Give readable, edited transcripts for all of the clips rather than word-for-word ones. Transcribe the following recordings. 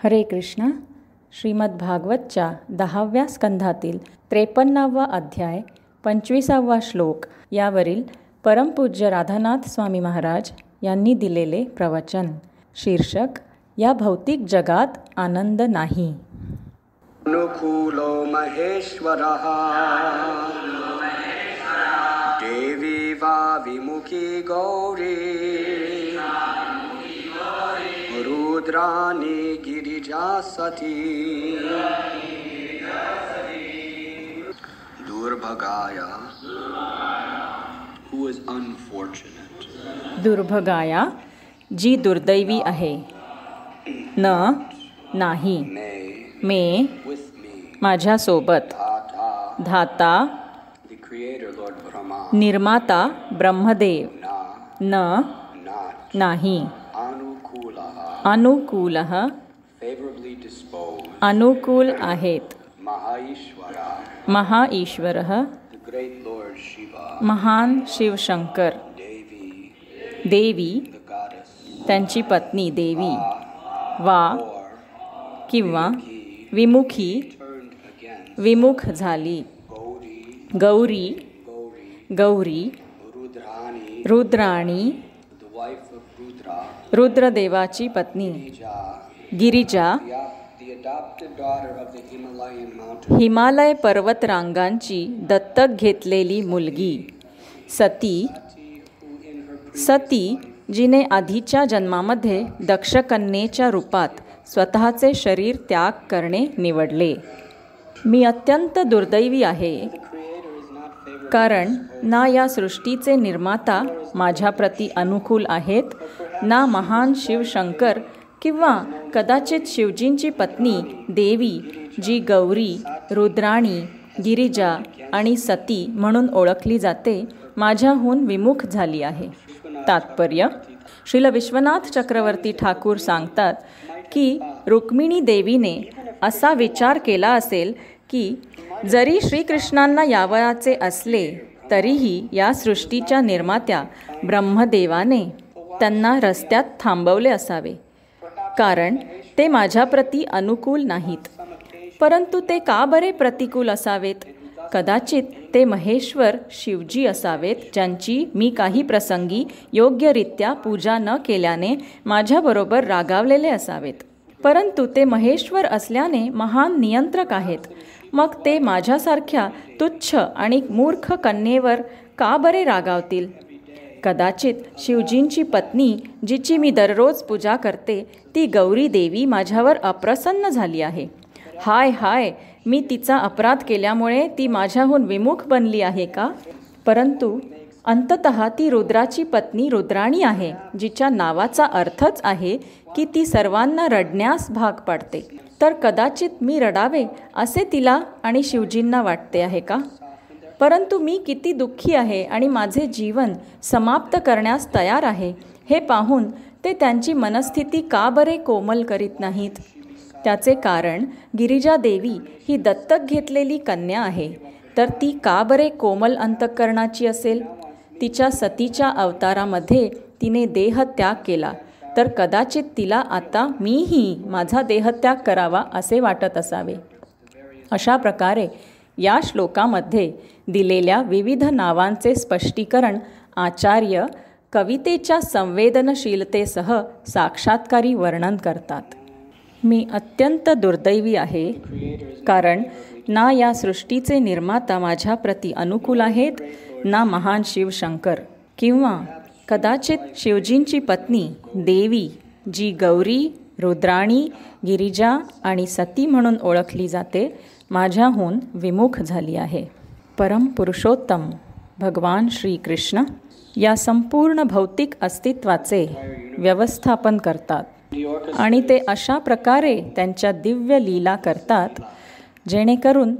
हरे कृष्ण. श्रीमद भागवतच्या 10व्या स्कंधातील 53वा अध्याय 25वा श्लोक यावरील परमपूज्य राधानाथ स्वामी महाराज यांनी दिलेले प्रवचन. शीर्षक: या भौतिक जगात आनंद नाही. अनुकूलो महेश्वरः देवी वा विमुखी गौरी रुद्राणी गिरिजा सती दुर्भगाया who is unfortunate. दुर्भगाया जी दुर्दैवी आहे. नाही मे माझ्यासोबत धाता निर्माता ब्रह्मदेव नाही अनुकूलः अनुकूल आहेत. महाईश्वरः महान शिवशंकर देवी त्यांची पत्नी देवी वा किंवा विमुखी विमुख झाली. गौरी रुद्राणी रुद्रदेवाची पत्नी गिरिजा हिमालय पर्वतरांगांची दत्तक घेतलेली मुलगी. सती जिने आधीच्या जन्मामध्ये दक्षकन्येच्या रूपात स्वतःचे शरीर त्याग करणे निवडले. मी अत्यंत दुर्दैवी आहे, कारण ना या सृष्टीचे निर्माता माझ्याप्रती अनुकूल आहेत, ना महान शिवशंकर किंवा कदाचित शिवजींची पत्नी देवी जी गौरी, रुद्राणी, गिरिजा आणि सती म्हणून ओळखली जाते माझ्याहून विमुख झाली आहे. तात्पर्य: श्रील विश्वनाथ चक्रवर्ती ठाकूर सांगतात की रुक्मिणी देवीने असा विचार केला असेल की जरी श्रीकृष्णांना यावयाचे असले तरीही या सृष्टीच्या निर्मात्या ब्रह्मदेवाने त्यांना रस्त्यात थांबवले असावे, कारण ते माझ्याप्रती अनुकूल नाहीत. परंतु ते का बरे प्रतिकूल असावेत? कदाचित ते महेश्वर शिवजी असावेत, ज्यांची मी काही प्रसंगी योग्यरित्या पूजा न केल्याने माझ्याबरोबर रागावलेले असावेत. परंतु ते महेश्वर असल्याने महान नियंत्रक आहेत. मग ते माझ्यासारख्या तुच्छ आणि मूर्ख कन्येवर का बरे रागावतील? कदाचित शिवजींची पत्नी जिची मी दररोज पूजा करते ती गौरी देवी माझ्यावर अप्रसन्न झाली आहे. हाय, मी तिचा अपराध केल्यामुळे ती माझ्याहून विमुख बनली आहे का? परंतु अंततः ती रुद्राची पत्नी रुद्राणी आहे, जिच्या नावाचा अर्थच आहे की ती सर्वांना रडण्यास भाग पाडते. तर कदाचित मी रडावे असे तिला आणि शिवजींना वाटते आहे का? परंतु मी किती दुःखी आहे आणि माझे जीवन समाप्त करण्यास तयार आहे हे पाहून ते त्यांची मनस्थिती का बरे कोमल करीत नाहीत? त्याचे कारण गिरिजा देवी ही दत्तक घेतलेली कन्या आहे, तर ती का बरे कोमल अंतःकरणाची असेल? तिच्या सतीच्या अवतारामध्ये तिने देहत्याग केला, तर कदाचित तिला आता मीही माझा देहत्याग करावा असे वाटत असावे. अशा प्रकारे या श्लोकामध्ये दिलेल्या विविध नावांचे स्पष्टीकरण आचार्य कवितेच्या संवेदनशीलतेसह साक्षात्कारी वर्णन करतात. मी अत्यंत दुर्दैवी आहे, कारण ना या सृष्टीचे निर्माता माझ्याप्रती अनुकूल आहेत, ना महान शिवशंकर किंवा कदाचित शिवजींची पत्नी देवी जी गौरी, रुद्राणी, गिरिजा आणि सती म्हणून ओळखली जाते माझ्याहून विमुख झाली आहे. परमपुरुषोत्तम भगवान श्रीकृष्ण या संपूर्ण भौतिक अस्तित्वाचे व्यवस्थापन करतात आणि ते अशा प्रकारे त्यांच्या दिव्य लीला करतात जेणेकरून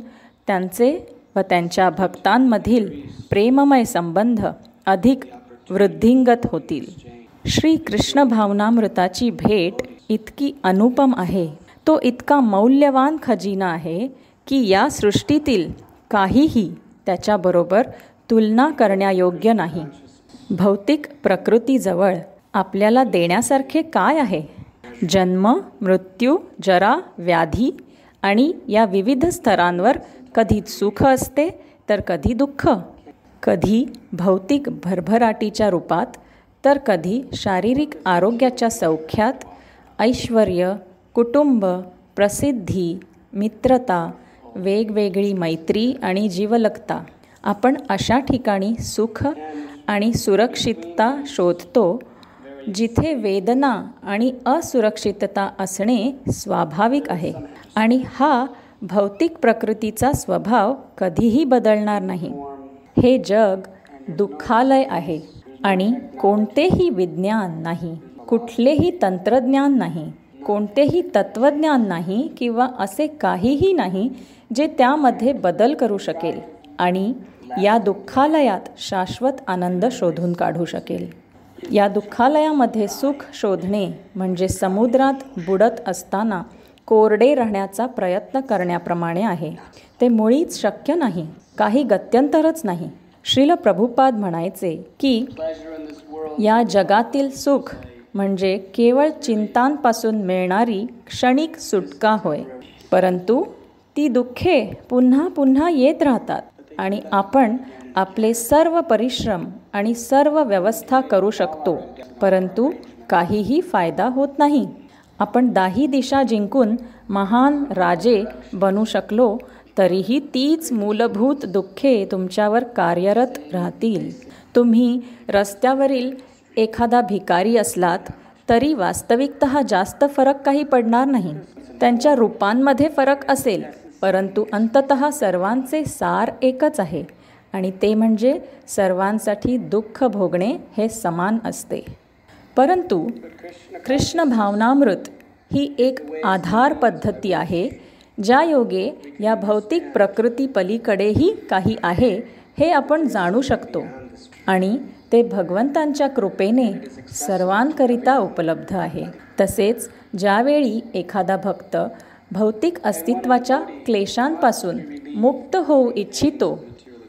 त्यांचे व त्यांच्या भक्तांमधील प्रेममय संबंध अधिक वृद्धिंगत होतील. श्री कृष्ण भावनामृताची भेट इतकी अनुपम आहे, तो इतका मौल्यवान खजिना आहे की या सृष्टीतील काहीही त्याच्याबरोबर तुलना करण्यायोग्य नाही. भौतिक प्रकृतीजवळ आपल्याला देण्यासारखे काय आहे? जन्म, मृत्यू, जरा, व्याधी आणि या विविध स्तरांवर कधी सुख असते तर कधी दुःख, कधी भौतिक भरभराटीच्या रूपात तर कधी शारीरिक आरोग्याच्या सौख्यात, ऐश्वर्य, कुटुंब, प्रसिद्धी, मित्रता, वेगवेगळी मैत्री आणि जीवलगता. आपण अशा ठिकाणी सुख आणि सुरक्षितता शोधतो जिथे वेदना आणि असुरक्षितता असणे स्वाभाविक आहे. आणि हा भौतिक प्रकृतीचा स्वभाव कधीही बदलणार नाही. हे जग दुःखालय आहे आणि कोणतेही विज्ञान नाही, कुठलेही तंत्रज्ञान नाही, कोणतेही तत्त्वज्ञान नाही किंवा असे काहीही नाही जे त्यामध्ये बदल करू शकेल आणि या दुःखालयात शाश्वत आनंद शोधून काढू शकेल. या दुःखालयामध्ये सुख शोधणे म्हणजे समुद्रात बुडत असताना कोरडे राहण्याचा प्रयत्न करण्याप्रमाणे आहे. ते मुळीच शक्य नाही, काही गत्यंतरच नाही. श्रील प्रभुपाद म्हणायचे की या जगातील सुख म्हणजे केवळ चिंतांपासून मिळणारी क्षणिक सुटका होय, परंतु ती दुःखे पुन्हा पुन्हा येत राहतात आणि आपण आपले सर्व परिश्रम आणि सर्व व्यवस्था करू शकतो, परंतु काहीही फायदा होत नाही. आपण 10 दिशा जिंकून महान राजे बनू शकलो तरीही तीच मूलभूत दुःखे तुमच्यावर कार्यरत राहतील. तुम्ही रस्त्यावरील एखादा भिकारी असलात तरी वास्तविकतः जास्त फरक काही पडणार नाही. त्यांच्या रूपांमध्ये फरक असेल, परंतु अंततः सर्वांचे सार एकच आहे आणि ते म्हणजे सर्वांसाठी दुःख भोगणे हे समान असते. परंतु कृष्ण भावनामृत ही एक आधार पद्धती आहे ज्या योगे या भौतिक प्रकृती पलीकडेही काही आहे हे आपण जाणू शकतो आणि ते भगवंतांच्या कृपेने सर्वांकरिता उपलब्ध आहे. तसेच ज्यावेळी एखादा भक्त भौतिक अस्तित्वाच्या क्लेशांपासून मुक्त होऊ इच्छितो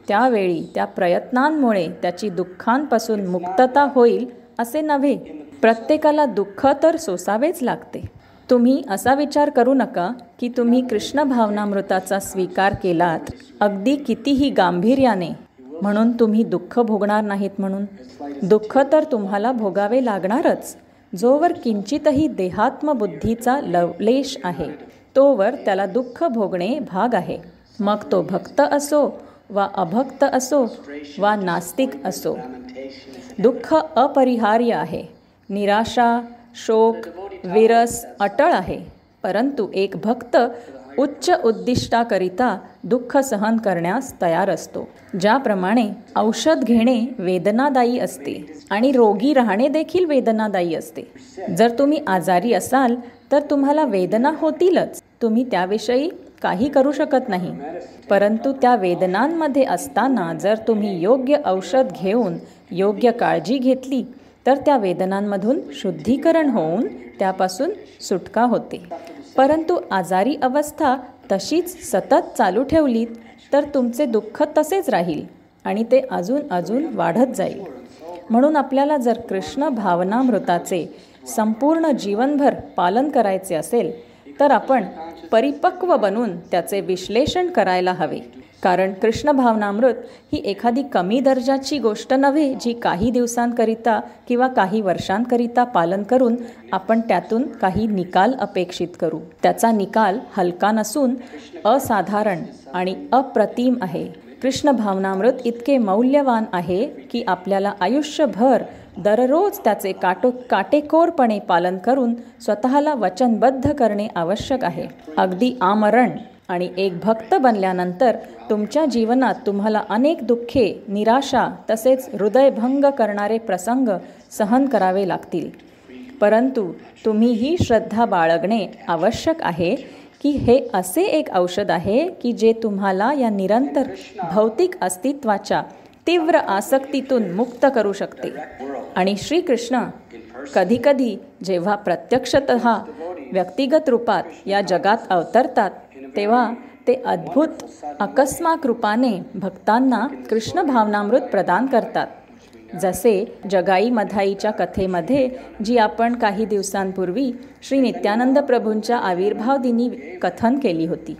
त्यावेळी त्या प्रयत्नांमुळे त्याची दुःखांपासून मुक्तता होईल असे नव्हे. प्रत्येकाला दुःख तर सोसावेच लागते. तुम्ही असा विचार करू नका की तुम्ही कृष्ण भावनामृताचा स्वीकार केलात अगदी कितीही गांभीर्याने म्हणून तुम्ही दुःख भोगणार नाहीत म्हणून. दुःख तर तुम्हाला भोगावे लागणारच. जोवर किंचितही देहात्मबुद्धीचा लवलेश आहे तोवर त्याला दुःख भोगणे भाग आहे. मग तो भक्त असो वा अभक्त असो वा नास्तिक असो. दुःख अपरिहार्य आहे. निराशा, शोक, विरस अटळ आहे. परंतु एक भक्त उच्च उद्दिष्टाकरिता दुःख सहन करण्यास तयार असतो. ज्याप्रमाणे औषध घेणे वेदनादायी असते आणि रोगी राहणे देखील वेदनादायी असते. जर तुम्ही आजारी असाल तर तुम्हाला वेदना होतीलच. तुम्ही त्याविषयी काही करू शकत नाही. परंतु त्या वेदनांमध्ये असताना जर तुम्ही योग्य औषध घेऊन योग्य काळजी घेतली तर त्या वेदनांमधून शुद्धीकरण होऊन त्यापासून सुटका होते. परंतु आजारी अवस्था तशीच सतत चालू ठेवलीत तर तुमचे दुःख तसेच राहील आणि ते अजून वाढत जाईल. म्हणून आपल्याला जर कृष्ण भावनामृताचे संपूर्ण जीवनभर पालन करायचे असेल तर आपण परिपक्व बनून त्याचे विश्लेषण करायला हवे. कारण कृष्ण भावनामृत ही एखादी कमी दर्जाची गोष्ट नव्हे जी काही दिवसांकरिता किंवा काही वर्षांकरिता पालन करून आपण त्यातून काही निकाल अपेक्षित करू. त्याचा निकाल हलका नसून असाधारण आणि अप्रतिम आहे. कृष्ण भावनामृत इतके मौल्यवान आहे की आपल्याला आयुष्यभर दररोज त्याचे काटेकोरपणे पालन करून स्वतःला वचनबद्ध करणे आवश्यक आहे. अगदी आमरण आणि एक भक्त बनल्यानंतर तुमच्या जीवनात तुम्हाला अनेक दुःखे, निराशा तसेच हृदयभंग करणारे प्रसंग सहन करावे लागतील. परंतु तुम्ही ही श्रद्धा बाळगणे आवश्यक आहे की हे असे एक औषध आहे की जे तुम्हाला या निरंतर भौतिक अस्तित्वाच्या तीव्र आसक्तीतून मुक्त करू शकते. आणि श्रीकृष्ण कधीकधी जेव्हा प्रत्यक्षतः व्यक्तिगत रूपात या जगात अवतरतात तेव्हा ते अद्भुत अकस्मात रूपाने भक्तांना कृष्ण भावनामृत प्रदान करतात. जसे जगाई मधाईच्या कथेमध्ये जी आपण काही दिवसांपूर्वी श्री नित्यानंद प्रभूंच्या आविर्भाव दिनी कथन केली होती.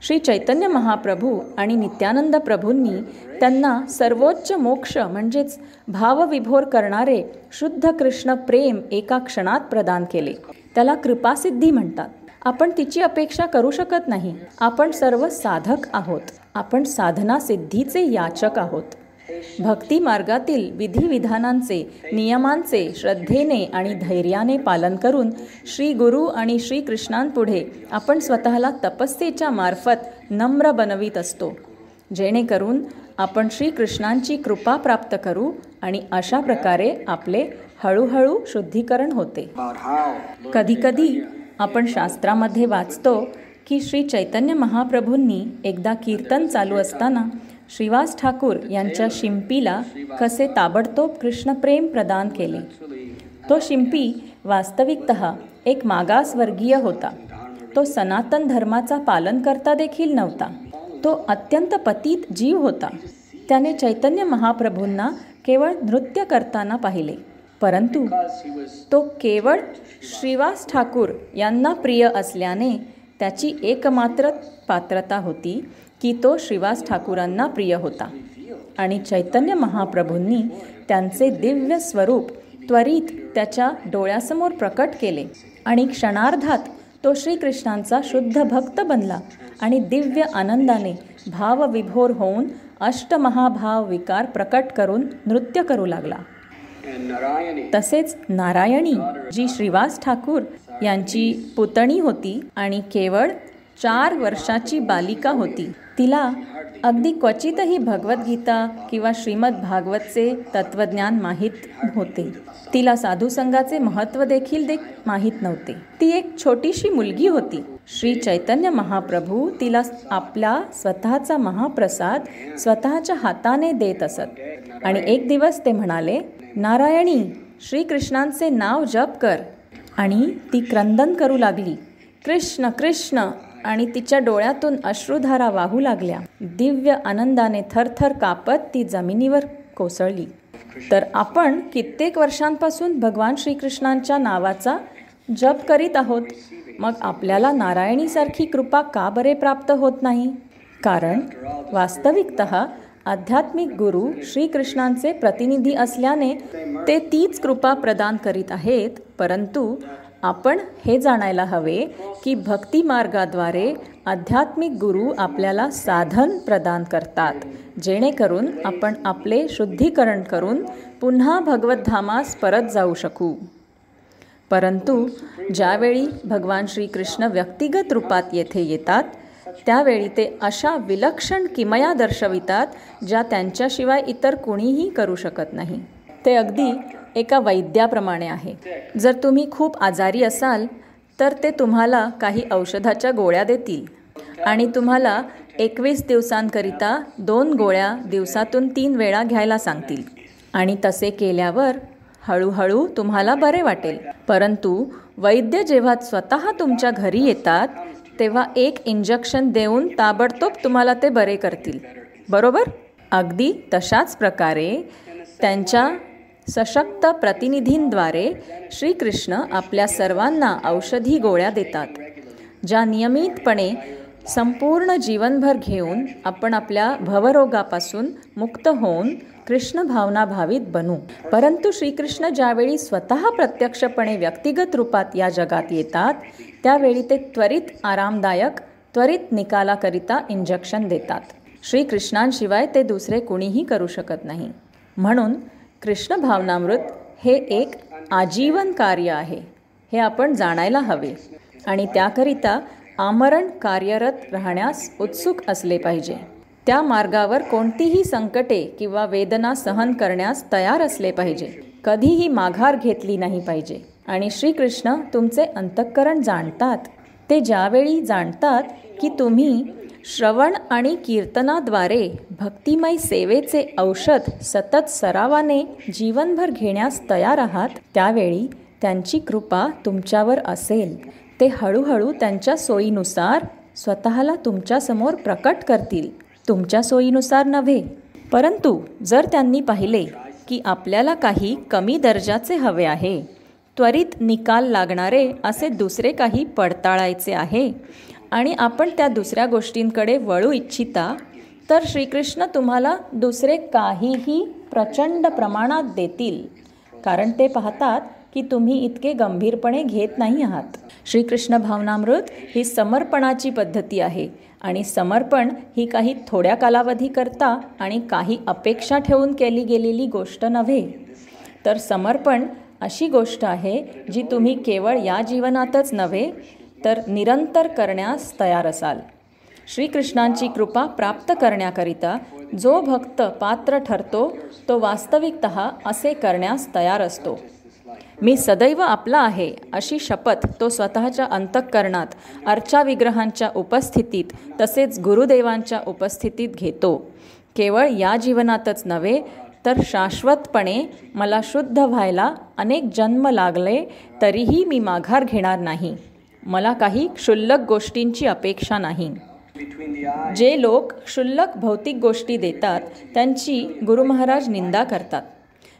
श्री चैतन्य महाप्रभू आणि नित्यानंद प्रभूंनी त्यांना सर्वोच्च मोक्ष म्हणजेच भावविभोर करणारे शुद्ध कृष्ण प्रेम एका क्षणात प्रदान केले. त्याला कृपासिद्धी म्हणतात. आपण तिची अपेक्षा करू शकत नाही. आपण सर्व साधक आहोत. आपण साधना सिद्धीचे याचक आहोत. भक्ती मार्गातील विधिविधानांचे नियमांचे श्रद्धेने आणि धैर्याने पालन करून श्री गुरु आणि श्री कृष्णांपुढे आपण स्वतःला तपस्येच्या मार्फत नम्र बनवित असतो, जेणेकरून आपण श्रीकृष्णांची कृपा प्राप्त करू आणि अशा प्रकारे आपले हळूहळू शुद्धीकरण होते. कधीकधी आपण शास्त्रामध्ये वाचतो की श्री चैतन्य महाप्रभूंनी एकदा कीर्तन चालू असताना श्रीवास ठाकूर यांच्या शिंपीला कसे ताबडतोब कृष्णप्रेम प्रदान केले. तो शिंपी वास्तविकतः एक मागासवर्गीय होता. तो सनातन धर्माचा पालनकर्ता देखील नव्हता. तो अत्यंत पतित जीव होता. त्याने चैतन्य महाप्रभूंना केवळ नृत्य करताना पाहिले, परंतु तो केवळ श्रीवास ठाकूर यांना प्रिय असल्याने त्याची एकमात्र पात्रता होती की तो श्रीवास ठाकूरांना प्रिय होता. आणि चैतन्य महाप्रभूंनी त्यांचे दिव्य स्वरूप त्वरित त्याच्या डोळ्यासमोर प्रकट केले आणि क्षणार्धात तो श्रीकृष्णांचा शुद्ध भक्त बनला आणि दिव्य आनंदाने भावविभोर होऊन अष्टमहाभाव विकार प्रकट करून नृत्य करू लागला. तसेच नारायणी जी श्रीवास ठाकूर यांची पुतणी होती आणि केवळ 4 वर्षाची बालिका होती, तिला अगदी क्वचितही भगवद्गीता किंवा श्रीमद भागवतचे तत्वज्ञान माहीत होते. तिला साधुसंगाचे महत्त्व देखील माहीत नव्हते. ती एक छोटीशी मुलगी होती. श्री चैतन्य महाप्रभू तिला आपला स्वतःचा महाप्रसाद स्वतःच्या हाताने देत असत. आणि एक दिवस ते म्हणाले, नारायणी, श्रीकृष्णांचे नाव जप कर. आणि ती क्रंदन करू लागली, कृष्ण कृष्ण, आणि तिच्या डोळ्यातून अश्रुधारा वाहू लागल्या. दिव्य आनंदाने थरथर कापत ती जमिनीवर कोसळली. तर आपण कित्येक वर्षांपासून भगवान श्रीकृष्णांच्या नावाचा जप करीत आहोत. मग आपल्याला नारायणीसारखी कृपा का बरे प्राप्त होत नाही? कारण वास्तविकतः आध्यात्मिक गुरु श्रीकृष्णांचे प्रतिनिधी असल्याने ते तीच कृपा प्रदान करीत आहेत. परंतु आपण हे जाणायला हवे की भक्ती मार्गाद्वारे आध्यात्मिक गुरु आपल्याला साधन प्रदान करतात, जेणेकरून आपण आपले शुद्धीकरण करून पुन्हा भगवद्धामास परत जाऊ शकू. परंतु ज्यावेळी भगवान श्रीकृष्ण व्यक्तिगत रूपात येथे येतात, त्यावेळी ते अशा विलक्षण किमया दर्शवितात ज्या त्यांच्याशिवाय इतर कुणीही करू शकत नाही. ते अगदी एका वैद्याप्रमाणे आहे. जर तुम्ही खूप आजारी असाल तर ते तुम्हाला काही औषधाच्या गोळ्या देतील आणि तुम्हाला 21 दिवसांकरिता 2 गोळ्या दिवसातून 3 वेळा घ्यायला सांगतील. आणि तसे केल्यावर हळूहळू तुम्हाला बरे वाटेल. परंतु वैद्य जेव्हा स्वतः तुमच्या घरी येतात तेव्हा एक इंजेक्शन देऊन ताबडतोब तुम्हाला ते बरे करतील, बरोबर? अगदी तशाच प्रकारे त्यांच्या सशक्त प्रतिनिधींद्वारे श्रीकृष्ण आपल्या सर्वांना औषधी गोळ्या देतात, ज्या नियमितपणे संपूर्ण जीवनभर घेऊन आपण आपल्या भवरोगापासून मुक्त होऊन कृष्ण भावना भावित बनू. परंतु श्रीकृष्ण ज्यावेळी स्वतः प्रत्यक्षपणे व्यक्तिगत रूपात या जगात येतात, त्यावेळी ते त्वरित आरामदायक त्वरित निकालाकरिता इंजेक्शन देतात. श्रीकृष्णांशिवाय ते दुसरे कुणीही करू शकत नाही. म्हणून कृष्ण भावनामृत हे एक आजीवन कार्य आहे, हे आपण जाणायला हवे. आणि त्याकरिता आमरण कार्यरत राहण्यास उत्सुक असले पाहिजे. त्या मार्गावर कोणतीही संकटे किंवा वेदना सहन करण्यास तयार असले पाहिजे. कधीही माघार घेतली नाही पाहिजे. आणि श्रीकृष्ण तुमचे अंतःकरण जाणतात. ते ज्यावेळी जाणतात की तुम्ही श्रवण आणि कीर्तनाद्वारे भक्तिमय सेवेचे औषध सतत सरावाने जीवनभर घेण्यास तयार आहात, त्यावेळी त्यांची कृपा तुमच्यावर असेल. ते हळूहळू त्यांच्या सोयीनुसार स्वतःला तुमच्यासमोर प्रकट करतील. तुमच्या सोयीनुसार नव्हे. परंतु जर त्यांनी पाहिले की आपल्याला काही कमी दर्जाचे हवे आहे, त्वरित निकाल लागणारे असे दुसरे काही पडताळायचे आहे आणि आपण त्या दुसऱ्या गोष्टींकडे वळू इच्छिता, तर श्रीकृष्ण तुम्हाला दुसरे काहीही प्रचंड प्रमाणात देतील, कारण ते पाहतात की तुम्ही इतके गंभीरपणे घेत नाही आहात. श्रीकृष्ण भावनामृत ही समर्पणाची पद्धती आहे आणि समर्पण ही काही थोड्या कालावधीकरता आणि काही अपेक्षा ठेवून केली गेलेली गोष्ट नव्हे, तर समर्पण अशी गोष्ट आहे जी तुम्ही केवळ या जीवनातच नव्हे तर निरंतर करण्यास तयार असाल. श्रीकृष्णांची कृपा प्राप्त करण्याकरिता जो भक्त पात्र ठरतो तो वास्तविकतः असे करण्यास तयार असतो. मी सदैव आपला आहे अशी शपथ तो स्वतःच्या अंतःकरणात अर्चा विग्रहांच्या उपस्थितीत तसेच गुरुदेवांच्या उपस्थितीत घेतो. केवळ या जीवनातच नव्हे तर शाश्वतपणे मला शुद्ध व्हायला अनेक जन्म लागले तरीही मी माघार घेणार नाही. मला काही क्षुल्लक गोष्टींची अपेक्षा नाही. जे लोक क्षुल्लक भौतिक गोष्टी देतात त्यांची गुरु महाराज निंदा करतात.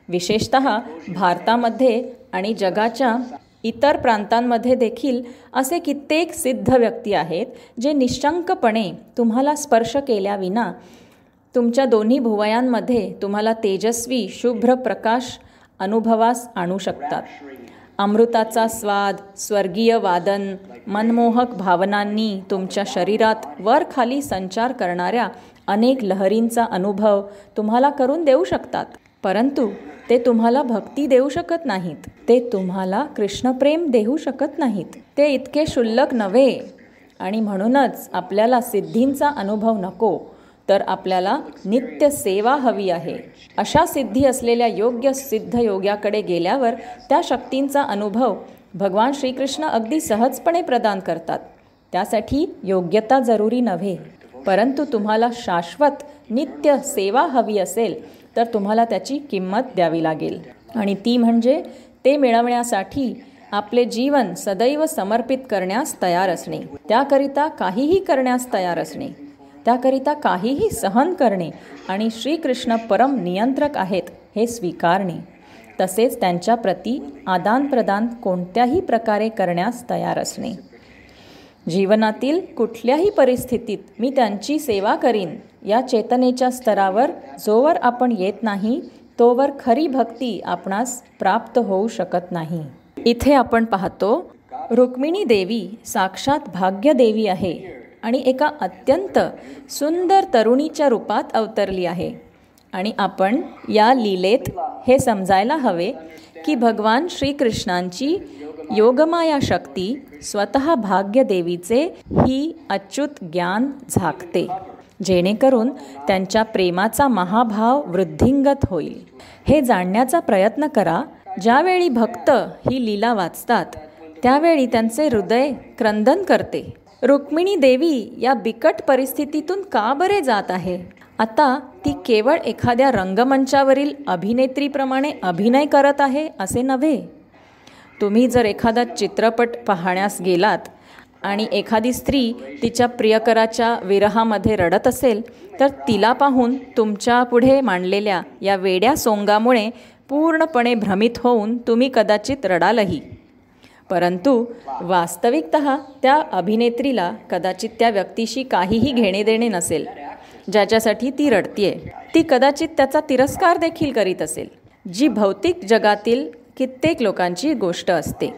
विशेषतः भारतामध्ये आणि जगाच्या इतर प्रांतांमध्ये देखील असे कित्येक सिद्ध व्यक्ती आहेत जे निशंकपणे तुम्हाला स्पर्श केल्याविना तुमच्या दोन्ही भुवयांमध्ये तुम्हाला तेजस्वी शुभ्र प्रकाश अनुभवास आणू शकतात. अमृताचा स्वाद, स्वर्गीय वादन, मनमोहक भावनांनी तुमच्या शरीरात वर खाली संचार करणाऱ्या अनेक लहरींचा अनुभव तुम्हाला करून देऊ शकतात, परंतु ते तुम्हाला भक्ती देऊ शकत नाहीत. ते तुम्हाला कृष्णप्रेम देऊ शकत नाहीत. ते इतके क्षुल्लक नव्हे आणि म्हणूनच आपल्याला सिद्धींचा अनुभव नको, तर आपल्याला नित्य सेवा हवी आहे. अशा सिद्धी असलेल्या योग्य सिद्ध योग्याकडे गेल्यावर त्या शक्तींचा अनुभव भगवान श्रीकृष्ण अगदी सहजपणे प्रदान करतात. त्यासाठी योग्यता जरुरी नव्हे, परंतु तुम्हाला शाश्वत नित्य सेवा हवी असेल तर तुम्हाला त्याची किंमत द्यावी लागेल आणि ती म्हणजे ते मिळवण्यासाठी आपले जीवन सदैव समर्पित करण्यास तयार असणे, त्याकरिता काहीही करण्यास तयार असणे, त्याकरिता काहीही सहन करणे आणि श्रीकृष्ण परम नियंत्रक आहेत हे स्वीकारणे, तसेच त्यांच्या प्रती आदानप्रदान कोणत्याही प्रकारे करण्यास तयार असणे. जीवनातील कुठल्याही परिस्थितीत मी त्यांची सेवा करीन या चेतनेच्या स्तरावर जोवर आपण येत नाही तोवर खरी भक्ती आपणास प्राप्त होऊ शकत नाही. इथे आपण पाहतो रुक्मिणी देवी साक्षात भाग्यदेवी आहे आणि एका अत्यंत सुंदर तरुणीच्या रूपात अवतरली आहे. आणि आपण या लीलेत हे समजायला हवे की भगवान श्रीकृष्णांची योगमाया शक्ती स्वतः भाग्यदेवीचे ही अच्युत ज्ञान झाकते, जेणेकरून त्यांच्या प्रेमाचा महाभाव वृद्धिंगत होईल. हे जाणण्याचा प्रयत्न करा. ज्यावेळी भक्त ही लीला वाचतात त्यावेळी त्यांचे हृदय क्रंदन करते. रुक्मिणी देवी या बिकट परिस्थितीतून का बरे जात आहे? आता ती केवळ एखाद्या रंगमंचावरील अभिनेत्रीप्रमाणे अभिनय करत आहे असे नव्हे. तुम्ही जर एखादा चित्रपट पाहण्यास गेलात आणि एखादी स्त्री तिच्या प्रियकराच्या विरहामध्ये रडत असेल तर तिला पाहून तुमच्या पुढे मांडलेल्या या वेड्या सोंगामुळे पूर्णपणे भ्रमित होऊन तुम्ही कदाचित रडालही, परंतु वास्तविकतः त्या अभिनेत्रीला कदाचित त्या व्यक्तीशी काहीही घेणे देणे नसेल ज्याच्यासाठी ती रडतीये. ती कदाचित त्याचा तिरस्कार देखील करीत असेल, जी भौतिक जगातील कित्येक लोकांची गोष्ट असते,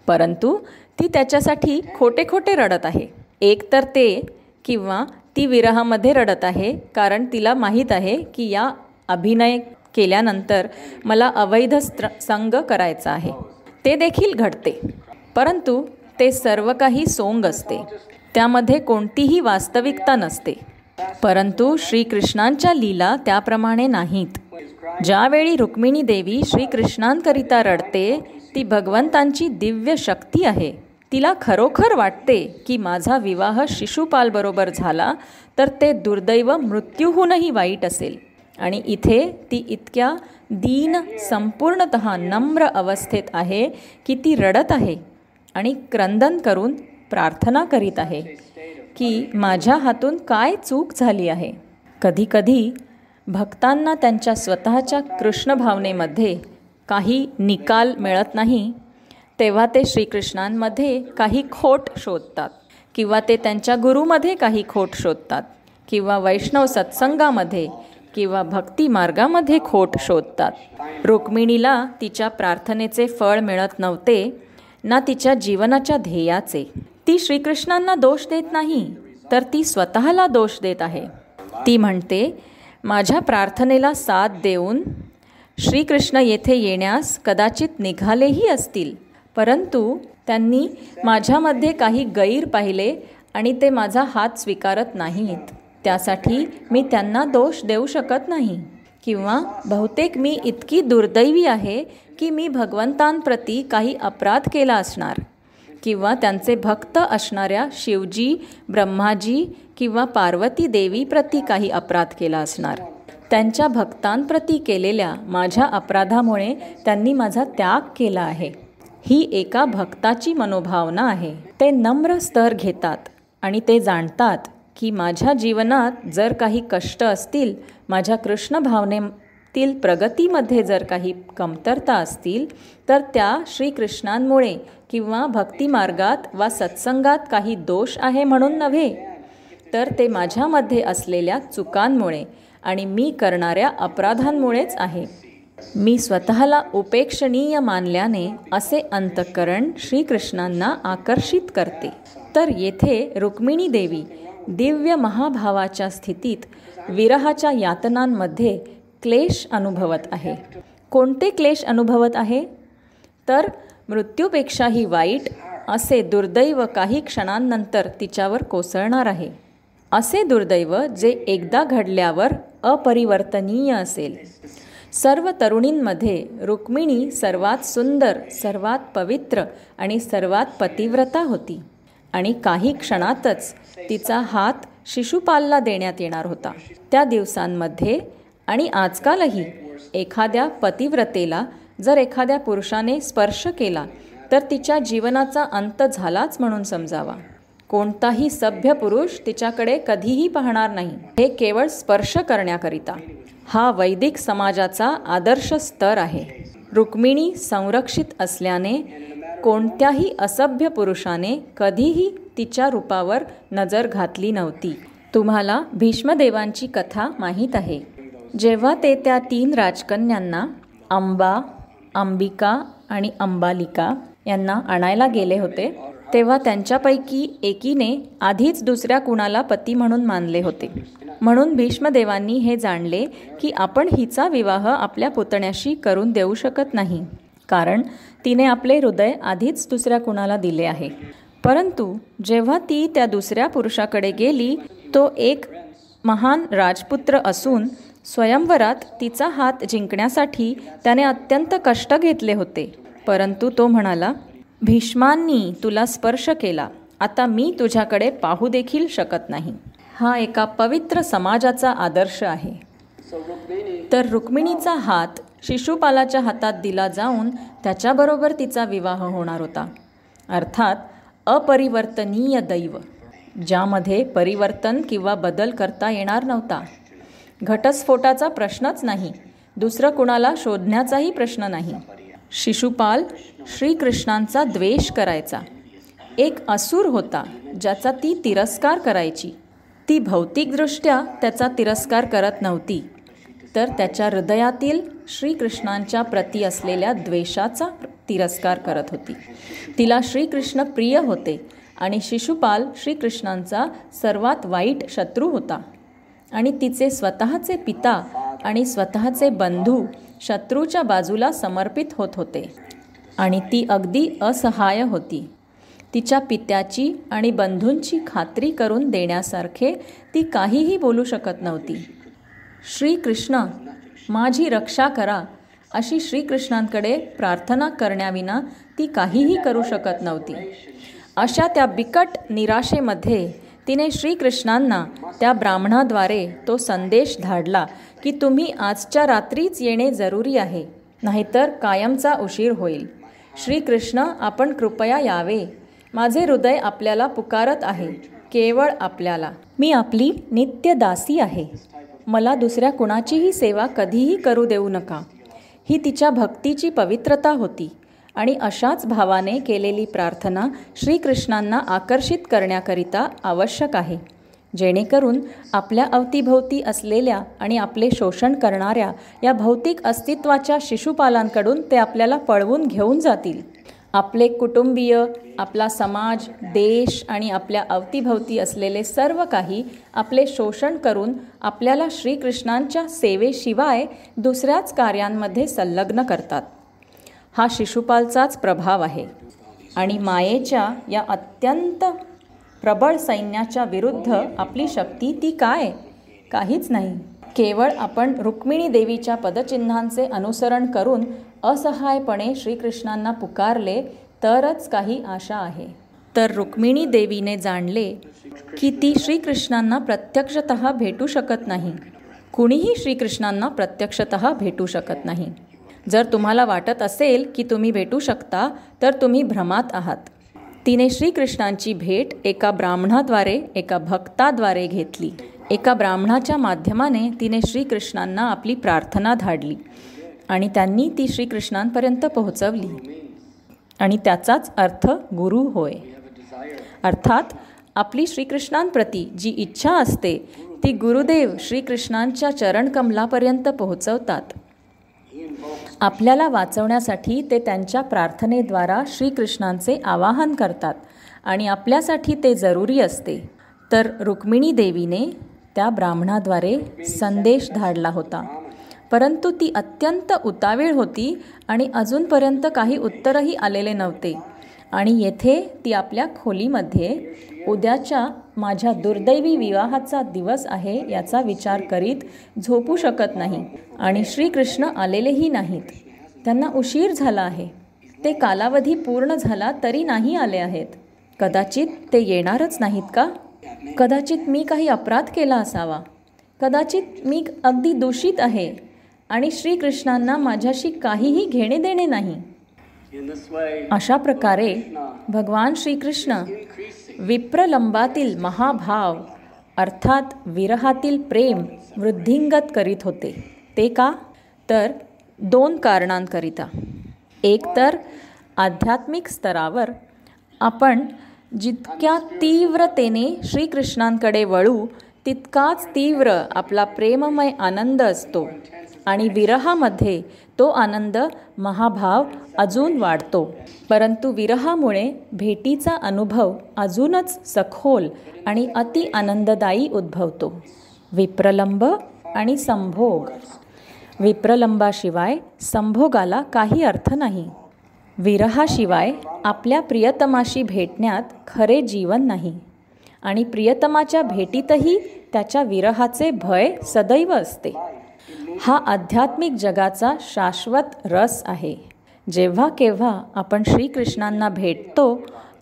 परंतु ती त्याच्यासाठी खोटे खोटे रडत आहे. एक तर ते किंवा ती विरहामध्ये रडत आहे कारण तिला माहीत आहे की या अभिनय केल्यानंतर मला अवैध संग करायचा आहे. ते देखील घडते, परंतु ते सर्व काही सोंग असते, त्यामध्ये कोणतीही वास्तविकता नसते. परंतु श्रीकृष्णांच्या लीला त्याप्रमाणे नाहीत. ज्यावेळी रुक्मिणी देवी श्रीकृष्णांकरिता रडते ती भगवंतांची दिव्य शक्ती आहे. तिला खरोखर वाटते की माझा विवाह शिशुपालबरोबर झाला तर ते दुर्दैव मृत्यूहूनही वाईट असेल. आणि इथे ती इतक्या दीन संपूर्णतः नम्र अवस्थेत आहे की ती रडत आहे आणि क्रंदन करून प्रार्थना करीत आहे की माझ्या हातून काय चूक झाली आहे. कधीकधी भक्तांना त्यांच्या स्वतःच्या कृष्ण भावनेमध्ये काही निकाल मिळत नाही, तेव्हा ते श्रीकृष्णांमध्ये काही खोट शोधतात, किंवा ते त्यांच्या गुरुमध्ये काही खोट शोधतात, किंवा वैष्णव सत्संगामध्ये किंवा भक्ती मार्गामध्ये खोट शोधतात. रुक्मिणीला तिच्या प्रार्थनेचे फळ मिळत नव्हते, ना तिच्या जीवनाच्या ध्येयाचे. ती श्रीकृष्णांना दोष देत नाही, तर ती स्वतःला दोष देत आहे. ती म्हणते, माझ्या प्रार्थनेला साथ देऊन श्रीकृष्ण येथे येण्यास कदाचित निघालेही असतील, परंतु त्यांनी माझ्यामध्ये काही गैर पाहिले आणि ते माझा हात स्वीकारत नाहीत. त्यासाठी मी त्यांना दोष देऊ शकत नाही. किंवा बहुतेक मी इतकी दुर्दैवी आहे की मी भगवंतांप्रती काही अपराध केला असणार, किंवा त्यांचे भक्त असणाऱ्या शिवजी, ब्रह्माजी किंवा पार्वती देवीप्रती काही अपराध केला असणार. त्यांच्या भक्तांप्रती केलेल्या माझ्या अपराधामुळे त्यांनी माझा त्याग केला आहे. ही एका भक्ताची मनोभावना आहे. ते नम्र स्तर घेतात आणि ते जाणतात की माझ्या जीवनात जर काही कष्ट असतील, माझ्या कृष्ण भावनेतील प्रगतीमध्ये जर काही कमतरता असतील, तर त्या श्रीकृष्णांमुळे किंवा भक्तिमार्गात वा सत्संगात काही दोष आहे म्हणून नव्हे, तर ते माझ्यामध्ये असलेल्या चुकांमुळे आणि मी करणाऱ्या अपराधांमुळेच आहे. मी स्वतःला उपेक्षणीय मानल्याने असे अंतःकरण श्रीकृष्णांना आकर्षित करते. तर येथे रुक्मिणी देवी दिव्य महाभावाच्या स्थितीत विरहाच्या यातनांमध्ये क्लेश अनुभवत आहे. कोणते क्लेश अनुभवत आहे? तर मृत्यूपेक्षाही वाईट असे दुर्दैव काही क्षणांनंतर तिच्यावर कोसळणार आहे. असे दुर्दैव जे एकदा घडल्यावर अपरिवर्तनीय असेल. सर्व तरुणींमध्ये रुक्मिणी सर्वात सुंदर, सर्वात पवित्र आणि सर्वात पतिव्रता होती, आणि काही क्षणातच तिचा हात शिशुपालला देण्यात येणार होता. त्या दिवसांमध्ये आणि आजकालही एखाद्या पतिव्रतेला जर एखाद्या पुरुषाने स्पर्श केला तर तिच्या जीवनाचा अंत झालाच म्हणून समजावा. कोणताही सभ्य पुरुष तिच्याकडे कधीही पाहणार नाही, हे केवळ स्पर्श करण्याकरिता. हा वैदिक समाजाचा आदर्श स्तर आहे. रुक्मिणी संरक्षित असल्याने कोणत्याही असभ्य पुरुषाने कधीही तिच्या रूपावर नजर घातली नव्हती. तुम्हाला भीष्मदेवांची कथा माहीत आहे. जेव्हा ते त्या 3 राजकन्यांना अंबा, अंबिका आणि अंबालिका यांना आणायला गेले होते, तेव्हा त्यांच्यापैकी एकीने आधीच दुसऱ्या कुणाला पती म्हणून मानले होते. म्हणून भीष्मदेवांनी हे जाणले की आपण हिचा विवाह आपल्या पुतण्याशी करून देऊ शकत नाही, कारण तिने आपले हृदय आधीच दुसऱ्या कुणाला दिले आहे. परंतु जेव्हा ती त्या दुसऱ्या पुरुषाकडे गेली, तो एक महान राजपुत्र असून स्वयंवरात तिचा हात जिंकण्यासाठी त्याने अत्यंत कष्ट घेतले होते. परंतु तो म्हणाला, भीष्मांनी तुला स्पर्श केला, आता मी तुझ्याकडे पाहू देखील शकत नाही. हा एका पवित्र समाजाचा आदर्श आहे. तर रुक्मिणीचा हात शिशुपालाच्या हातात दिला जाऊन त्याच्याबरोबर तिचा विवाह होणार होता. अर्थात अपरिवर्तनीय दैव, ज्यामध्ये परिवर्तन किंवा बदल करता येणार नव्हता. घटस्फोटाचा प्रश्नच नाही, दुसरं कुणाला शोधण्याचाही प्रश्न नाही. शिशुपाल श्रीकृष्णांचा द्वेष करायचा. एक असुर होता ज्याचा ती तिरस्कार करायची. ती भौतिकदृष्ट्या त्याचा तिरस्कार करत नव्हती, तर त्याच्या हृदयातील श्रीकृष्णांच्या प्रती असलेल्या द्वेषाचा तिरस्कार करत होती. तिला श्रीकृष्ण प्रिय होते आणि शिशुपाल श्रीकृष्णांचा सर्वात वाईट शत्रू होता. आणि तिचे स्वतःचे पिता आणि स्वतःचे बंधू शत्रूच्या बाजूला समर्पित होत होते, आणि ती अगदी असहाय्य होती. तिच्या पित्याची आणि बंधूंची खात्री करून देण्यासारखे ती काहीही बोलू शकत नव्हती. श्रीकृष्ण माझी रक्षा करा अशी श्रीकृष्णांकडे प्रार्थना करण्याविना ती काहीही करू शकत नव्हती. अशा त्या बिकट निराशेमध्ये तिने श्रीकृष्णांना त्या ब्राह्मणाद्वारे तो संदेश धाडला की तुम्ही आजच्या रात्रीच येणे जरुरी आहे, नाहीतर कायमचा उशीर होईल. श्रीकृष्ण आपण कृपया यावे, माझे हृदय आपल्याला पुकारत आहे, केवळ आपल्याला. मी आपली नित्य दासी आहे. मला दुसऱ्या कुणाचीही सेवा कधीही करू देऊ नका. ही तिच्या भक्तीची पवित्रता होती आणि अशाच भावाने केलेली प्रार्थना श्रीकृष्णांना आकर्षित करण्याकरिता आवश्यक आहे, जेणेकरून आपल्या अवतीभोवती असलेल्या आणि आपले शोषण करणाऱ्या या भौतिक अस्तित्वाच्या शिशुपालांकडून ते आपल्याला पळवून घेऊन जातील. आपले कुटुंबीय, आपला समाज, देश आणि आपल्या अवतीभोवती असलेले सर्व काही आपले शोषण करून आपल्याला श्रीकृष्णांच्या सेवेशिवाय दुसऱ्याच कार्यांमध्ये संलग्न करतात. हा शिशुपालचाच प्रभाव आहे आणि मायेच्या या अत्यंत प्रबळ सैन्याच्या विरुद्ध आपली शक्ती ती काय? काहीच नाही. केवळ आपण रुक्मिणी देवीच्या पदचिन्हांचे अनुसरण करून असहायपणे श्रीकृष्णांना पुकारले तरच काही आशा आहे. तर रुक्मिणी देवीने जाणले की ती श्रीकृष्णांना प्रत्यक्षतः भेटू शकत नाही. कुणीही श्रीकृष्णांना प्रत्यक्षतः भेटू शकत नाही. जर तुम्हाला वाटत असेल की तुम्ही भेटू शकता तर तुम्ही भ्रमात आहात. तिने श्रीकृष्णांची भेट एका ब्राह्मणाद्वारे, एका भक्ताद्वारे घेतली. एका ब्राह्मणाच्या माध्यमाने तिने श्रीकृष्णांना आपली प्रार्थना धाडली आणि त्यांनी ती श्रीकृष्णांपर्यंत पोहोचवली. आणि त्याचाच अर्थ गुरु होय. अर्थात आपली श्रीकृष्णांप्रती जी इच्छा असते ती गुरुदेव श्रीकृष्णांच्या चरणकमलापर्यंत पोहोचवतात. आपल्याला वाचवण्यासाठी ते त्यांच्या प्रार्थनेद्वारा श्रीकृष्णांचे आवाहन करतात आणि आपल्यासाठी ते जरुरी असते. तर रुक्मिणी देवीने त्या ब्राह्मणाद्वारे संदेश धाडला होता, परंतु ती अत्यंत उतावीळ होती आणि अजूनपर्यंत काही उत्तरही आलेले नव्हते. आणि येथे ती आपल्या खोलीमध्ये उद्याच्या माझ्या दुर्दैवी विवाहाचा दिवस आहे याचा विचार करीत झोपू शकत नाही. आणि श्रीकृष्ण आलेलेही नाहीत. त्यांना उशीर झाला आहे. ते कालावधी पूर्ण झाला तरी नाही आले आहेत. कदाचित ते येणारच नाहीत का? कदाचित मी काही अपराध केला असावा. कदाचित मी अगदी दूषित आहे आणि श्रीकृष्णांना माझ्याशी काहीही घेणे देणे नाही. अशा प्रकारे भगवान श्रीकृष्ण विप्रलंबातील महाभाव अर्थात विरहातील प्रेम वृद्धिंगत करीत होते. ते का? तर 2 कारणांकरिता. एक तर आध्यात्मिक स्तरावर आपण जितक्या तीव्रतेने श्रीकृष्णांकडे वळू तितकाच तीव्र आपला प्रेममय आनंद असतो आणि विरहामध्ये तो आनंद महाभाव अजून वाढतो. परंतु विरहामुळे भेटीचा अनुभव अजूनच सखोल आणि अति आनंददायी उद्भवतो. विप्रलंब आणि संभोग. विप्रलंबाशिवाय संभोगाला काही अर्थ नाही. विरहाशिवाय आपल्या प्रियतमाशी भेटण्यात खरे जीवन नाही आणि प्रियतमाच्या भेटीतही त्याच्या विरहाचे भय सदैव असते. हा आध्यात्मिक जगाचा शाश्वत रस आहे. जेव्हा केव्हा आपण श्रीकृष्णांना भेटतो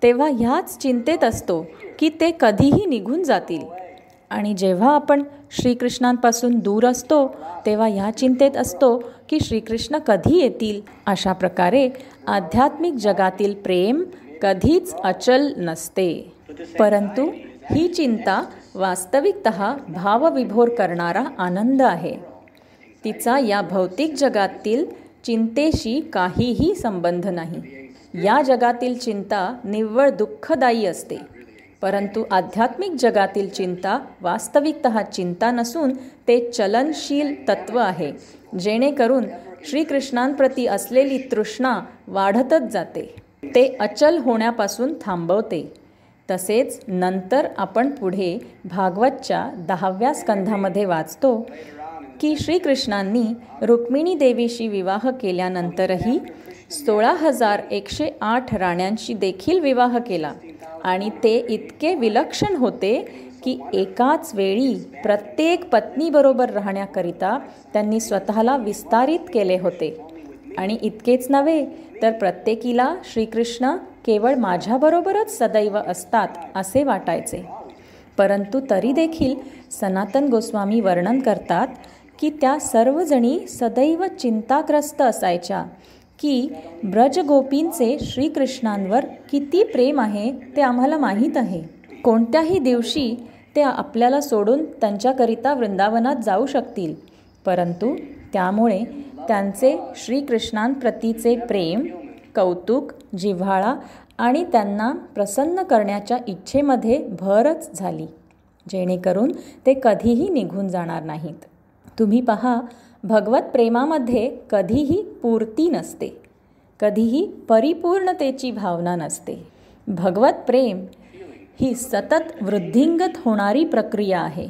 तेव्हा ह्याच चिंतेत असतो की ते कधीही निघून जातील आणि जेव्हा आपण श्रीकृष्णांपासून दूर असतो तेव्हा ह्या चिंतेत असतो की श्रीकृष्ण कधी येतील. अशा प्रकारे आध्यात्मिक जगातील प्रेम कधीच अचल नसते. परंतु ही चिंता वास्तविकतः भावविभोर करणारा आनंद आहे. तिचा या भौतिक जगातील चिंतेशी काहीही संबंध नाही. या जगातील चिंता निव्वळ दुःखदायी असते, परंतु आध्यात्मिक जगातील चिंता वास्तविकतः चिंता नसून ते चलनशील तत्व आहे, जेणेकरून श्रीकृष्णांप्रती असलेली तृष्णा वाढतच जाते. ते अचल होण्यापासून थांबवते. तसेच नंतर आपण पुढे भागवतच्या 10व्या स्कंधामध्ये वाचतो की श्रीकृष्णांनी रुक्मिणी देवीशी विवाह केल्यानंतरही 16,108 राण्यांशी देखील विवाह केला आणि ते इतके विलक्षण होते की एकाच वेळी प्रत्येक पत्नीबरोबर राहण्याकरिता त्यांनी स्वतःला विस्तारित केले होते. आणि इतकेच नव्हे तर प्रत्येकीला श्रीकृष्ण केवळ माझ्याबरोबरच सदैव असतात असे वाटायचे. परंतु तरी देखील सनातन गोस्वामी वर्णन करतात की त्या सर्वजणी सदैव चिंताग्रस्त असायच्या की ब्रजगोपींचे श्रीकृष्णांवर किती प्रेम आहे ते आम्हाला माहीत आहे. कोणत्याही दिवशी ते आपल्याला सोडून त्यांच्याकरिता वृंदावनात जाऊ शकतील, परंतु त्यामुळे त्यांचे श्रीकृष्णांप्रतीचे प्रेम, कौतुक, जिव्हाळा आणि त्यांना प्रसन्न करण्याच्या इच्छेमध्ये भरच झाली, जेणेकरून ते कधीही निघून जाणार नाहीत. तुम्ही पहा, भगवत प्रेमामध्ये कधीही पूर्ती नसते, कधीही परिपूर्णतेची भावना नसते. भगवत प्रेम ही सतत वृद्धिंगत होणारी प्रक्रिया आहे,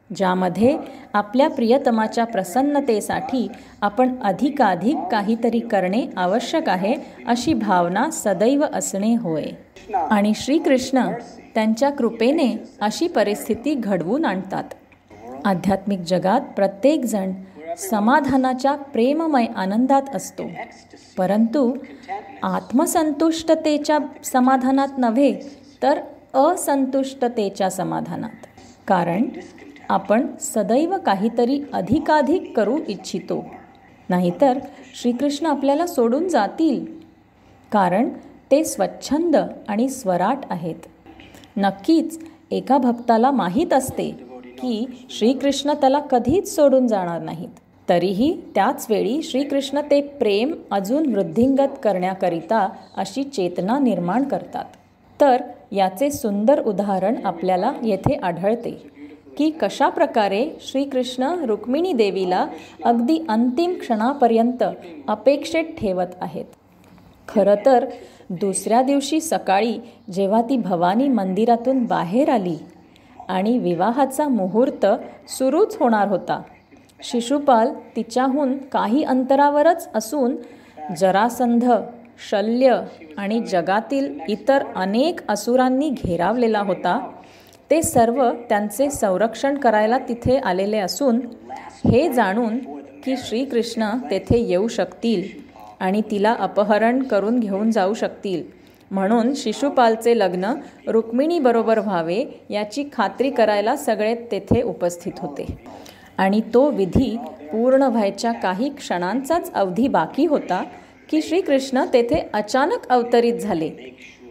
ज्यामध्ये आपल्या प्रियतमाच्या प्रसन्नतेसाठी आपण अधिकाधिक काहीतरी करणे आवश्यक आहे अशी भावना सदैव असणे होय. आणि श्रीकृष्ण त्यांच्या कृपेने अशी परिस्थिती घडवून आणतात. आध्यात्मिक जगात प्रत्येकजण समाधानाच्या प्रेममय आनंदात असतो, परंतु आत्मसंतुष्टतेच्या समाधानात नव्हे तर असंतुष्टतेच्या समाधानात. कारण आपण सदैव काहीतरी अधिकाधिक करू इच्छितो, नाहीतर श्रीकृष्ण आपल्याला सोडून जातील, कारण ते स्वच्छंद आणि स्वराट आहेत. नक्कीच एका भक्ताला माहीत असते की श्रीकृष्ण त्याला कधीच सोडून जाणार नाहीत, तरीही त्याच वेळी श्रीकृष्ण ते प्रेम अजून वृद्धिंगत करण्याकरिता अशी चेतना निर्माण करतात. तर याचे सुंदर उदाहरण आपल्याला येथे आढळते की कशा प्रकारे श्रीकृष्ण रुक्मिणी देवीला अगदी अंतिम क्षणापर्यंत अपेक्षेत ठेवत आहेत. खरं तर दुसऱ्या दिवशी सकाळी जेव्हा ती भवानी मंदिरातून बाहेर आली आणि विवाहाचा मुहूर्त सुरूच होणार होता, शिशुपाल तिच्याहून काही अंतरावरच असून जरासंध, शल्य आणि जगातील इतर अनेक असुरांनी घेरावलेला होता. ते सर्व त्यांचे संरक्षण करायला तिथे आलेले असून हे जाणून की श्रीकृष्ण तेथे येऊ शकतील आणि तिला अपहरण करून घेऊन जाऊ शकतील, म्हणून शिशुपालचे लग्न रुक्मिणीबरोबर व्हावे याची खात्री करायला सगळे तेथे उपस्थित होते. आणि तो विधी पूर्ण व्हायच्या काही क्षणांचाच अवधी बाकी होता की श्रीकृष्ण तेथे अचानक अवतरित झाले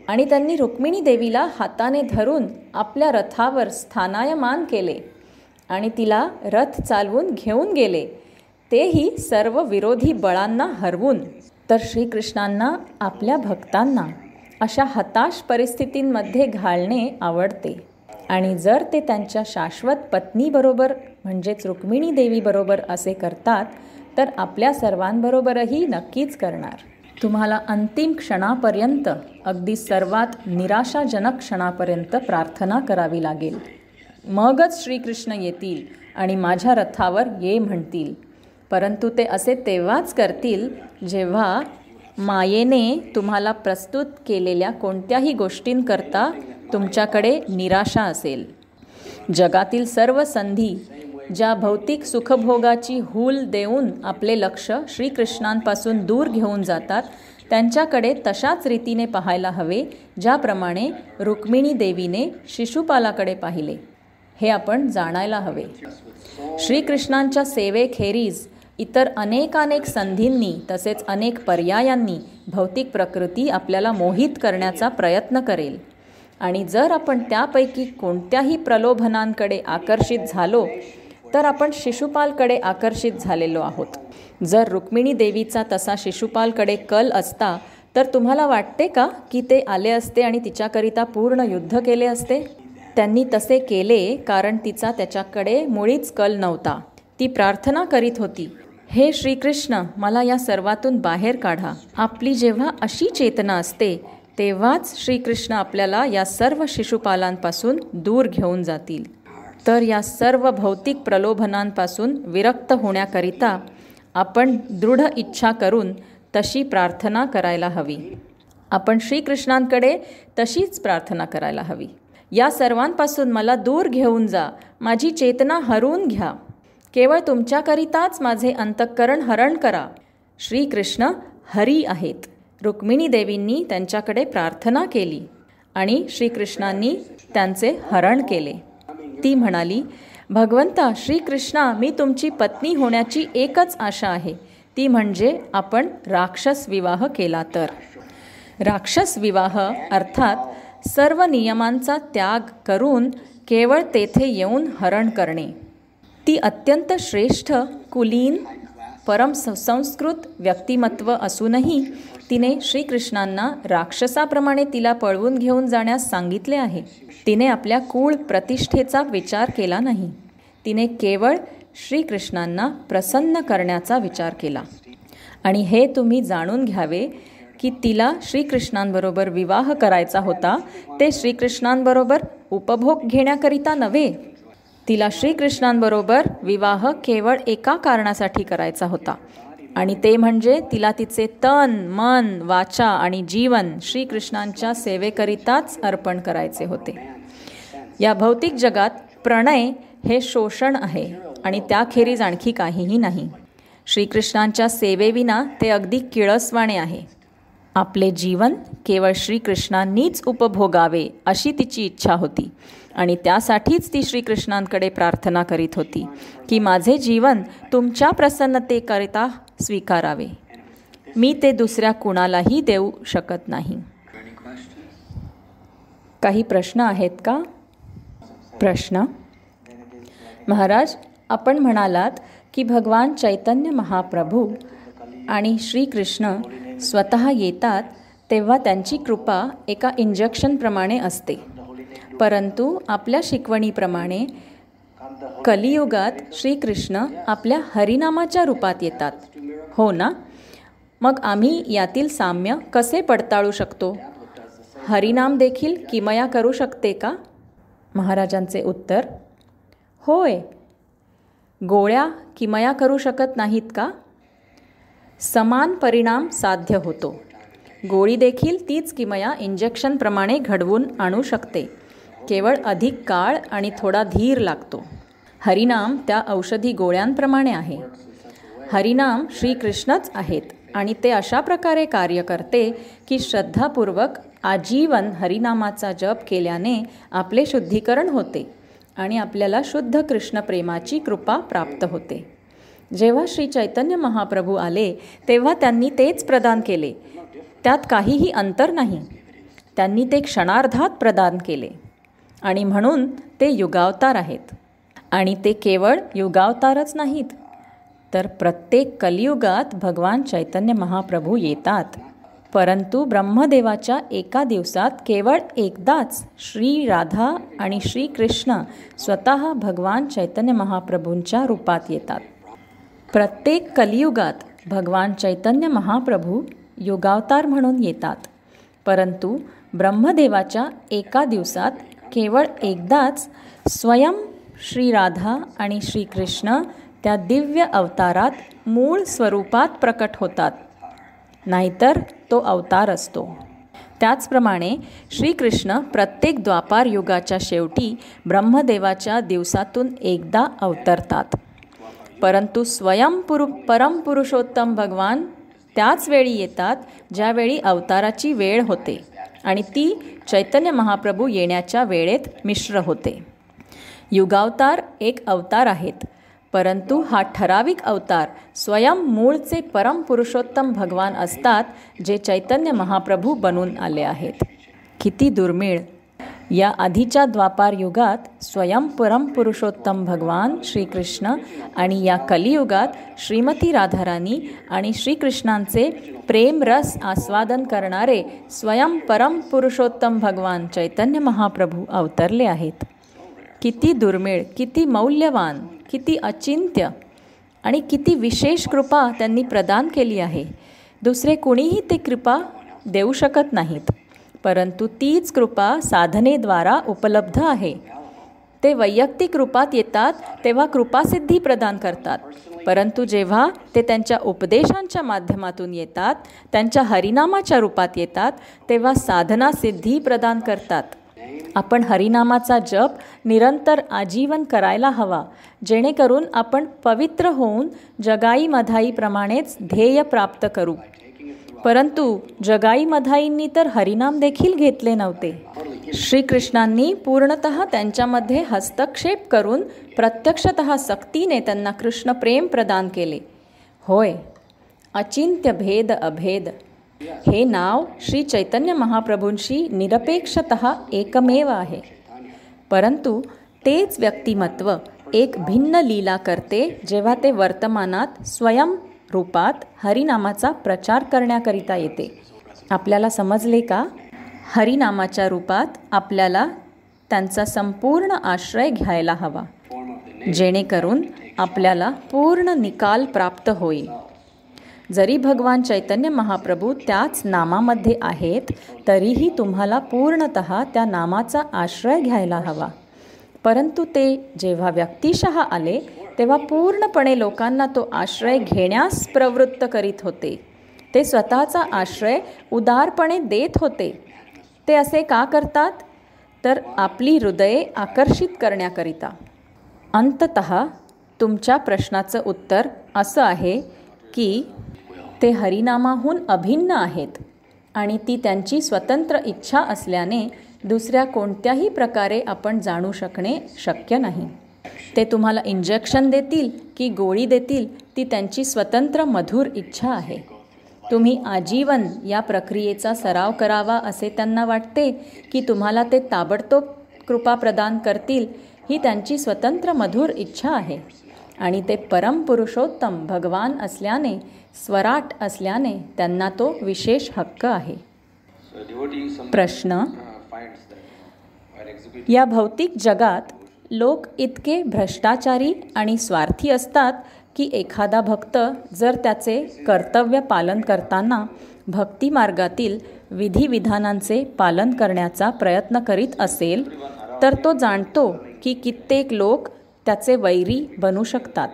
आणि त्यांनी रुक्मिणी देवीला हाताने धरून आपल्या रथावर स्थानायमान केले आणि तिला रथ चालवून घेऊन गेले, तेही सर्व विरोधी बळांना हरवून. तर श्रीकृष्णांना आपल्या भक्तांना अशा हताश परिस्थितींमध्ये घालणे आवडते आणि जर ते त्यांच्या शाश्वत पत्नीबरोबर म्हणजेच रुक्मिणी देवीबरोबर असे करतात तर आपल्या सर्वांबरोबरही नक्कीच करणार. तुम्हाला अंतिम क्षणापर्यंत, अगदी सर्वात निराशाजनक क्षणापर्यंत प्रार्थना करावी लागेल. मगच श्रीकृष्ण येतील आणि माझ्या रथावर ये म्हणतील. परंतु ते असे तेव्हाच करतील जेव्हा मायेने तुम्हाला प्रस्तुत केलेल्या कोणत्याही गोष्टींकरता तुमच्याकडे निराशा असेल. जगातील सर्व संधी ज्या भौतिक सुखभोगाची हूल देऊन आपले लक्ष श्रीकृष्णांपासून दूर घेऊन जातात, त्यांच्याकडे तशाच रीतीने पाहायला हवे ज्याप्रमाणे रुक्मिणी देवीने शिशुपालाकडे पाहिले. हे आपण जाणायला हवे. श्रीकृष्णांच्या सेवेखेरीज इतर अनेकानेक संधींनी तसेच अनेक पर्यायांनी भौतिक प्रकृती आपल्याला मोहित करण्याचा प्रयत्न करेल आणि जर आपण त्यापैकी कोणत्याही प्रलोभनांकडे आकर्षित झालो तर आपण शिशुपालकडे आकर्षित झालेलो आहोत. जर रुक्मिणी देवीचा तसा शिशुपालकडे कल असता तर तुम्हाला वाटते का की ते आले असते आणि तिच्याकरिता पूर्ण युद्ध केले असते? त्यांनी तसे केले कारण तिचा त्याच्याकडे मुळीच कल नव्हता. ती प्रार्थना करीत होती, हे श्रीकृष्ण, मला या सर्वातून बाहेर काढा. आपली जेव्हा अशी चेतना असते तेव्हाच श्रीकृष्ण आपल्याला या सर्व शिशुपालांपासून दूर घेऊन जातील. तर या सर्व भौतिक प्रलोभनांपासून विरक्त होण्याकरिता आपण दृढ इच्छा करून तशी प्रार्थना करायला हवी. आपण श्रीकृष्णांकडे तशीच प्रार्थना करायला हवी. या सर्वांपासून मला दूर घेऊन जा, माझी चेतना हरवून घ्या. केवळ तुमच्याकरिताच माझे अंतःकरण हरण करा. श्रीकृष्ण हरी आहेत. रुक्मिणी देवींनी त्यांच्याकडे प्रार्थना केली आणि श्रीकृष्णांनी त्यांचे हरण केले. ती म्हणाली, भगवंता श्रीकृष्णा, मी तुमची पत्नी होण्याची एकच आशा आहे, ती म्हणजे आपण राक्षस विवाह केला तर. राक्षस विवाह अर्थात सर्व नियमांचा त्याग करून केवळ तेथे येऊन हरण करणे. ती अत्यंत श्रेष्ठ, कुलीन, परम संस्कृत व्यक्तिमत्व असूनही तिने श्रीकृष्णांना राक्षसाप्रमाणे तिला पळवून घेऊन जाण्यास सांगितले आहे. तिने आपल्या कुळ प्रतिष्ठेचा विचार केला नाही. तिने केवळ श्रीकृष्णांना प्रसन्न करण्याचा विचार केला. आणि हे तुम्ही जाणून घ्यावे की तिला श्रीकृष्णांबरोबर विवाह करायचा होता, ते श्रीकृष्णांबरोबर उपभोग घेण्याकरिता नव्हे. तिला श्रीकृष्णांबरोबर विवाह केवळ एका कारणासाठी करायचा होता, आणि ते म्हणजे तिला तिचे तन, मन, वाचा आणि जीवन श्रीकृष्णांच्या सेवेकरिताच अर्पण करायचे होते. या भौतिक जगात प्रणय हे शोषण आहे आणि त्याखेरीज आणखी काहीही नाही. श्रीकृष्णांच्या सेवेविना ते अगदी किळसवाणे आहे. आपले जीवन केवळ श्रीकृष्णांनीच उपभोगावे अशी तिची इच्छा होती, आणि त्यासाठीच ती श्रीकृष्णांकडे प्रार्थना करीत होती की माझे जीवन तुमच्या प्रसन्नतेकरिता स्वीकारावे. मी ते दुसऱ्या कुणालाही देऊ शकत नाही. काही प्रश्न आहेत का? प्रश्न: महाराज, आपण म्हणालात की भगवान चैतन्य महाप्रभू आणि श्रीकृष्ण स्वतः येतात तेव्हा त्यांची कृपा एका इंजेक्शनप्रमाणे असते, परंतु आपल्या शिकवणीप्रमाणे कलियुगात श्रीकृष्ण आपल्या हरिनामाच्या रूपात येतात, हो ना? मग आम्ही यातील साम्य कसे पडताळू शकतो? हरिनाम देखील किमया करू शकते का? महाराजांचे उत्तर: होय. गोळ्या किमया करू शकत नाहीत का? समान परिणाम साध्य होतो. गोळी देखील तीच किमया इंजेक्शनप्रमाणे घडवून आणू शकते, केवळ अधिक काळ आणि थोडा धीर लागतो. हरिनाम त्या औषधी गोळ्यांप्रमाणे आहे. हरिनाम श्रीकृष्णच आहेत आणि ते अशा प्रकारे कार्य करते की श्रद्धापूर्वक आजीवन हरिनामाचा जप केल्याने आपले शुद्धीकरण होते आणि आपल्याला शुद्ध कृष्ण प्रेमाची कृपा प्राप्त होते. जेव्हा श्री चैतन्य महाप्रभू आले तेव्हा त्यांनी तेच प्रदान केले. त्यात काहीही अंतर नाही. त्यांनी ते क्षणार्धात प्रदान केले आणि म्हणून ते युगावतार आहेत. आणि ते केवळ युगावतारच नाहीत, तर प्रत्येक कलियुगात भगवान चैतन्य महाप्रभू येतात. परंतु ब्रह्मदेवाच्या एका दिवसात केवळ एकदाच श्री राधा आणि श्रीकृष्ण स्वतः भगवान चैतन्य महाप्रभूंच्या रूपात येतात. प्रत्येक कलियुगात भगवान चैतन्य महाप्रभू युगावतार म्हणून येतात, परंतु ब्रह्मदेवाच्या एका दिवसात केवळ एकदाच स्वयं श्री राधा आणि श्रीकृष्ण त्या दिव्य अवतारात मूळ स्वरूपात प्रकट होतात, नाहीतर तो अवतार असतो. त्याचप्रमाणे श्रीकृष्ण प्रत्येक द्वापार युगाच्या शेवटी ब्रह्मदेवाच्या दिवसातून एकदा अवतरतात, परंतु परमपुरुषोत्तम भगवान त्याच वेळी येतात ज्यावेळी अवताराची वेळ होते, आणि ती चैतन्य महाप्रभू येण्याच्या वेळेत मिश्र होते. युगावतार एक अवतार आहेत, परंतु हा ठराविक अवतार स्वयं मूळचे परमपुरुषोत्तम भगवान असतात, जे चैतन्य महाप्रभू बनून आले आहेत. किती दुर्मिळ! या आधीच्या द्वापार युगात स्वयं परमपुरुषोत्तम भगवान श्रीकृष्ण आणि या कलियुगात श्रीमती राधाराणी आणि श्रीकृष्णांचे प्रेम रस आस्वादन करणारे स्वयं परमपुरुषोत्तम भगवान चैतन्य महाप्रभू अवतरले आहेत. किती दुर्मिळ, किती मौल्यवान, किती अचिंत्य आणि किती विशेष कृपा त्यांनी प्रदान केली आहे. दुसरे कोणीही ते कृपा देऊ शकत नाहीत, परंतु तीच कृपा साधनेद्वारा उपलब्ध आहे. ते वैयक्तिक रूपात येतात तेव्हा कृपासिद्धी प्रदान करतात, परंतु जेव्हा ते त्यांच्या उपदेशांच्या माध्यमातून येतात, त्यांच्या हरिनामाच्या रूपात येतात, तेव्हा साधना सिद्धी प्रदान करतात. आपण हरिनामाचा जप निरंतर आजीवन करायला हवा, जेणेकरून आपण पवित्र होऊन जगाई मधाईप्रमाणेच ध्येय प्राप्त करू. परंतु जगाई मधाईंनी तर हरिनाम देखील घेतले नव्हते. श्रीकृष्णांनी पूर्णतः त्यांच्यामध्ये हस्तक्षेप करून प्रत्यक्षतः सक्तीने त्यांना कृष्ण प्रेम प्रदान केले. होय, अचिंत्य भेद अभेद, हे नाव श्री चैतन्य महाप्रभूंशी निरपेक्षतः एकमेव आहे. परंतु तेच व्यक्तिमत्व एक भिन्न लीला करते जेव्हा ते वर्तमानात स्वयं रूपात हरिनामाचा प्रचार करण्याकरिता येते. आपल्याला समजले का? हरिनामाच्या रूपात आपल्याला त्यांचा संपूर्ण आश्रय घ्यायला हवा, जेणेकरून आपल्याला पूर्ण निकाल प्राप्त होईल. जरी भगवान चैतन्य महाप्रभू त्याच नामामध्ये आहेत, तरीही तुम्हाला पूर्णतः त्या नामाचा आश्रय घ्यायला हवा. परंतु ते जेव्हा व्यक्तिशः आले तेव्हा पूर्णपणे लोकांना तो आश्रय घेण्यास प्रवृत्त करीत होते. ते स्वतःचा आश्रय उदारपणे देत होते. ते असे का करतात? तर आपली हृदये आकर्षित करण्याकरिता. अंततः तुमच्या प्रश्नाचं उत्तर असं आहे की ते हरिनामाहून अभिन्न आहेत आणि ती त्यांची स्वतंत्र इच्छा असल्याने दुसऱ्या कोणत्याही प्रकारे आपण जाणू शकणे शक्य नाही. ते तुम्हाला इंजेक्शन देतील की गोळी देतील, ती त्यांची स्वतंत्र मधुर इच्छा आहे. तुम्ही आजीवन या प्रक्रियेचा सराव करावा असे त्यांना वाटते की तुम्हाला ते ताबडतोब कृपा प्रदान करतील, ही त्यांची स्वतंत्र मधुर इच्छा आहे. आणि ते परमपुरुषोत्तम भगवान असल्याने, स्वराट असल्याने त्यांना तो विशेष हक्क आहे. प्रश्न: या भौतिक जगात लोक इतके भ्रष्टाचारी आणि स्वार्थी असतात की एखादा भक्त जर त्याचे कर्तव्य पालन करताना भक्ती मार्गातील विधिविधानांचे पालन करण्याचा प्रयत्न करीत असेल तर तो जाणतो की कित्येक लोक त्याचे वैरी बनू शकतात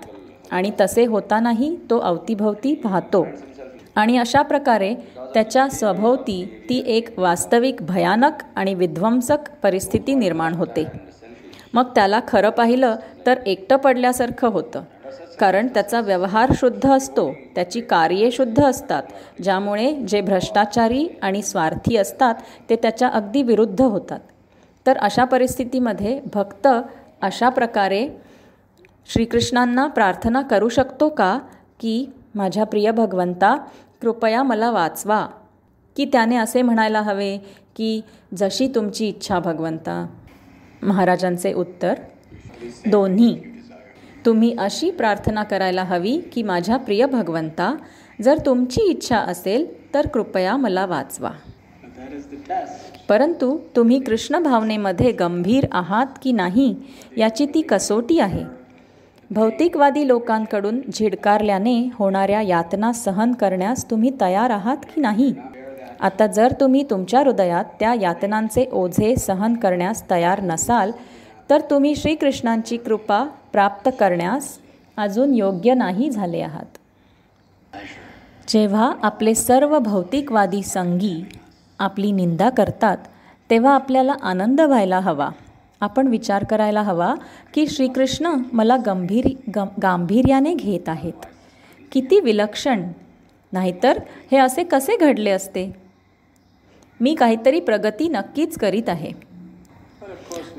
आणि तसे होतानाही तो अवतीभवती पाहतो आणि अशा प्रकारे त्याच्या सभोवती ती एक वास्तविक भयानक आणि विध्वंसक परिस्थिती निर्माण होते. मग त्याला खरं पाहिलं तर एकटं पडल्यासारखं होतं, कारण त्याचा व्यवहार शुद्ध असतो, त्याची कार्ये शुद्ध असतात, ज्यामुळे जे भ्रष्टाचारी आणि स्वार्थी असतात ते त्याच्या अगदी विरुद्ध होतात. तर अशा परिस्थितीमध्ये भक्त अशा प्रकारे श्रीकृष्णांना प्रार्थना करू शकतो का की माझ्या प्रिय भगवंता, कृपया मला वाचवा? की त्याने असे म्हणायला हवे की जशी तुमची इच्छा भगवंता? महाराजांचे उत्तर: दोन्ही. तुम्ही अशी प्रार्थना करायला हवी की माझ्या प्रिय भगवंता, जर तुमची इच्छा असेल तर कृपया मला वाचवा. परंतु तुम्ही कृष्ण भावनेमध्ये गंभीर आहात की नाही याची ती कसोटी आहे. भौतिकवादी लोकांकडून झिडकारल्याने होणाऱ्या यातना सहन करण्यास तुम्ही तयार आहात की नाही? आता जर तुम्ही तुमच्या हृदयात त्या यातनांचे ओझे सहन करण्यास तयार नसाल तर तुम्ही श्रीकृष्णांची कृपा प्राप्त करण्यास अजून योग्य नाही झाले आहात. जेव्हा आपले सर्व भौतिकवादी संगी आपली निंदा करतात तेव्हा आपल्याला आनंद व्हायला हवा. आपण विचार करायला हवा की श्रीकृष्ण मला गांभीर्याने घेत आहेत. किती विलक्षण! नाहीतर हे असे कसे घडले असते? मी काहीतरी प्रगती नक्कीच करीत आहे.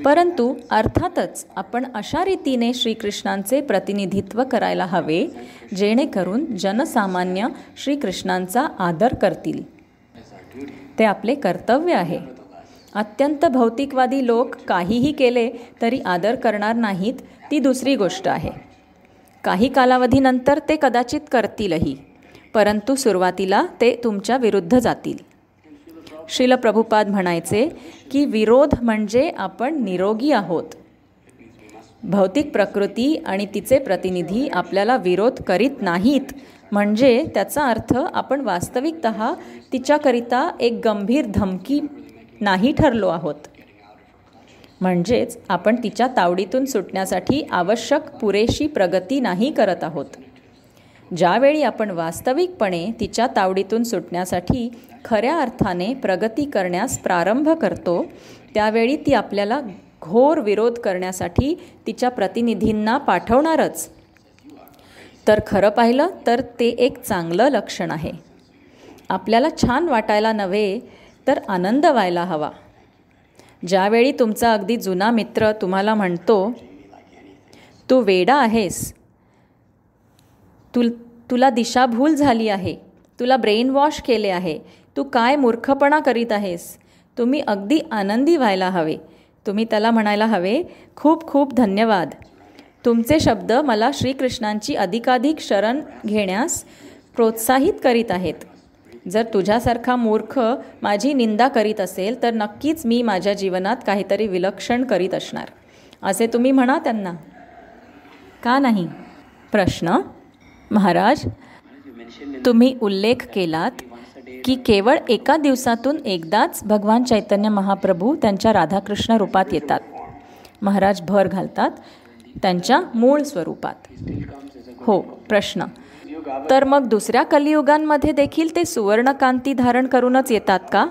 परंतु अर्थातच आपण अशा रीतीने श्रीकृष्णांचे प्रतिनिधित्व करायला हवे जेणेकरून जनसामान्य श्रीकृष्णांचा आदर करतील. ते आपले कर्तव्य आहे. अत्यंत भौतिकवादी लोक काहीही केले तरी आदर करणार नाहीत, ती दुसरी गोष्ट आहे. काही कालावधीनंतर ते कदाचित करतीलही, परंतु सुरुवातीला ते तुमच्या विरुद्ध जातील. श्रील प्रभुपाद म्हणायचे की विरोध म्हणजे आपण निरोगी आहोत. भौतिक प्रकृती आणि तिचे प्रतिनिधी आपल्याला विरोध करीत नाहीत म्हणजे त्याचा अर्थ आपण वास्तविकतः तिच्याकरिता एक गंभीर धमकी नाही ठरलो आहोत. म्हणजेच आपण तिच्या तावडीतून सुटण्यासाठी आवश्यक पुरेशी प्रगती नाही करत आहोत. ज्यावेळी आपण वास्तविकपणे तिच्या तावडीतून सुटण्यासाठी खऱ्या अर्थाने प्रगती करण्यास प्रारंभ करतो त्यावेळी ती आपल्याला घोर विरोध करण्यासाठी तिच्या प्रतिनिधींना पाठवणारच. तर खरं पाहिलं तर ते एक चांगलं लक्षण आहे. आपल्याला छान वाटायला नव्हे तर आनंद व्हायला हवा. ज्यावेळी तुमचा अगदी जुना मित्र तुम्हाला म्हणतो, तू वेडा आहेस, तुला दिशाभूल झाली आहे, तुला ब्रेन वॉश केले आहे. तू काय मूर्खपणा करीत आहेस. तुम्ही अगदी आनंदी व्हायला हवे. तुम्ही त्याला म्हणायला हवे, खूप खूप धन्यवाद. तुमचे शब्द मला श्रीकृष्णांची अधिकाधिक शरण घेण्यास प्रोत्साहित करीत आहेत. जर तुझ्यासारखा मूर्ख माझी निंदा करीत असेल तर नक्कीच मी माझ्या जीवनात काहीतरी विलक्षण करीत असणार, असे तुम्ही म्हणा त्यांना. का नाही? प्रश्न. महाराज, तुम्ही उल्लेख केलात की केवळ एका दिवसातून एकदाच भगवान चैतन्य महाप्रभू त्यांच्या राधाकृष्ण रूपात येतात. महाराज भर घालतात, त्यांच्या मूळ स्वरूपात. हो. प्रश्न. तर मग दुसऱ्या कलियुगांमध्ये देखील ते सुवर्णकांती धारण करूनच येतात का?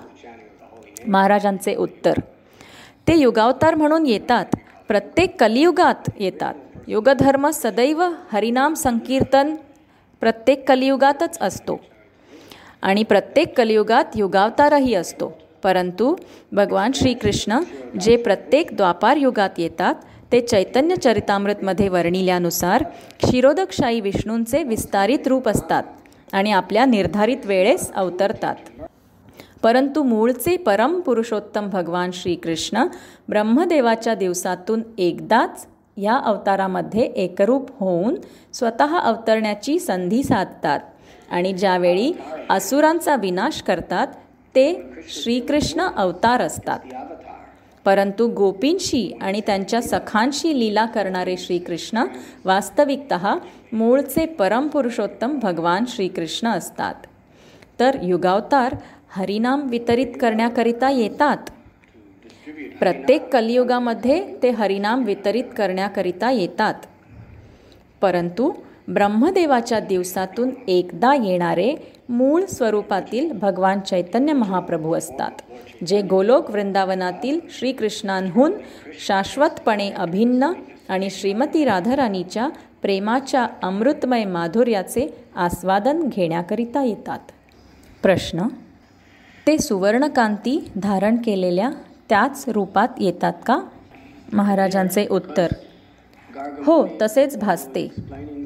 महाराजांचे उत्तर. ते युगावतार म्हणून येतात, प्रत्येक कलियुगात येतात. युगधर्म सदैव हरिनाम संकीर्तन प्रत्येक कलियुगातच असतो आणि प्रत्येक कलियुगात युगावतारही असतो. परंतु भगवान श्रीकृष्ण जे प्रत्येक द्वापार युगात येतात ते चैतन्य चरितामृतमध्ये वर्णिल्यानुसार क्षीरोदकशाही विष्णूंचे विस्तारित रूप असतात आणि आपल्या निर्धारित वेळेस अवतरतात. परंतु मूळचे परम पुरुषोत्तम भगवान श्रीकृष्ण ब्रह्मदेवाच्या दिवसातून एकदाच या अवतारामध्ये एकरूप होऊन स्वतः अवतरण्याची संधी साधतात आणि ज्यावेळी असुरांचा विनाश करतात ते श्रीकृष्ण अवतार असतात. परंतु गोपींशी आणि त्यांच्या सखांशी लीला करणारे श्रीकृष्ण वास्तविकतः मूळचे परमपुरुषोत्तम भगवान श्रीकृष्ण असतात. तर युगावतार हरिनाम वितरित करण्याकरिता येतात. प्रत्येक कलियुगामध्ये ते हरिनाम वितरित करण्याकरिता येतात. परंतु ब्रह्मदेवाच्या दिवसातून एकदा येणारे मूळ स्वरूपातील भगवान चैतन्य महाप्रभू असतात, जे गोलोक वृंदावनातील श्रीकृष्णांहून शाश्वतपणे अभिन्न आणि श्रीमती राधाराणीच्या प्रेमाच्या अमृतमय माधुर्याचे आस्वादन घेण्याकरिता येतात. प्रश्न. ते सुवर्णकांती धारण केलेल्या त्याच रूपात येतात का? महाराजांचे उत्तर. हो, तसेच भासते.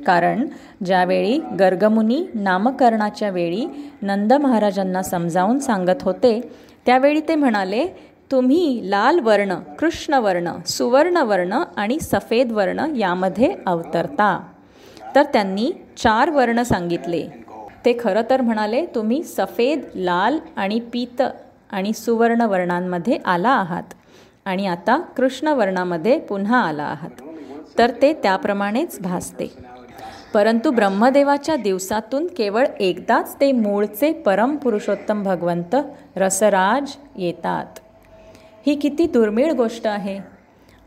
कारण ज्यावेळी गर्गमुनी नामकरणाच्या वेळी नंद महाराजांना समजावून सांगत होते त्यावेळी ते म्हणाले, तुम्ही लाल वर्ण, कृष्णवर्ण, सुवर्णवर्ण आणि सफेद वर्ण यामध्ये अवतरता. तर त्यांनी 4 वर्ण सांगितले. ते खरं तर म्हणाले, तुम्ही सफेद, लाल आणि पीत आणि सुवर्ण वर्णांमध्ये आला आहात आणि आता कृष्णवर्णामध्ये पुन्हा आला आहात. तर ते त्याप्रमाणेच भासते. परंतु ब्रह्मदेवाच्या दिवसातून केवळ एकदाच ते मूळचे परम पुरुषोत्तम भगवंत रसराज येतात. ही किती दुर्मिळ गोष्ट आहे.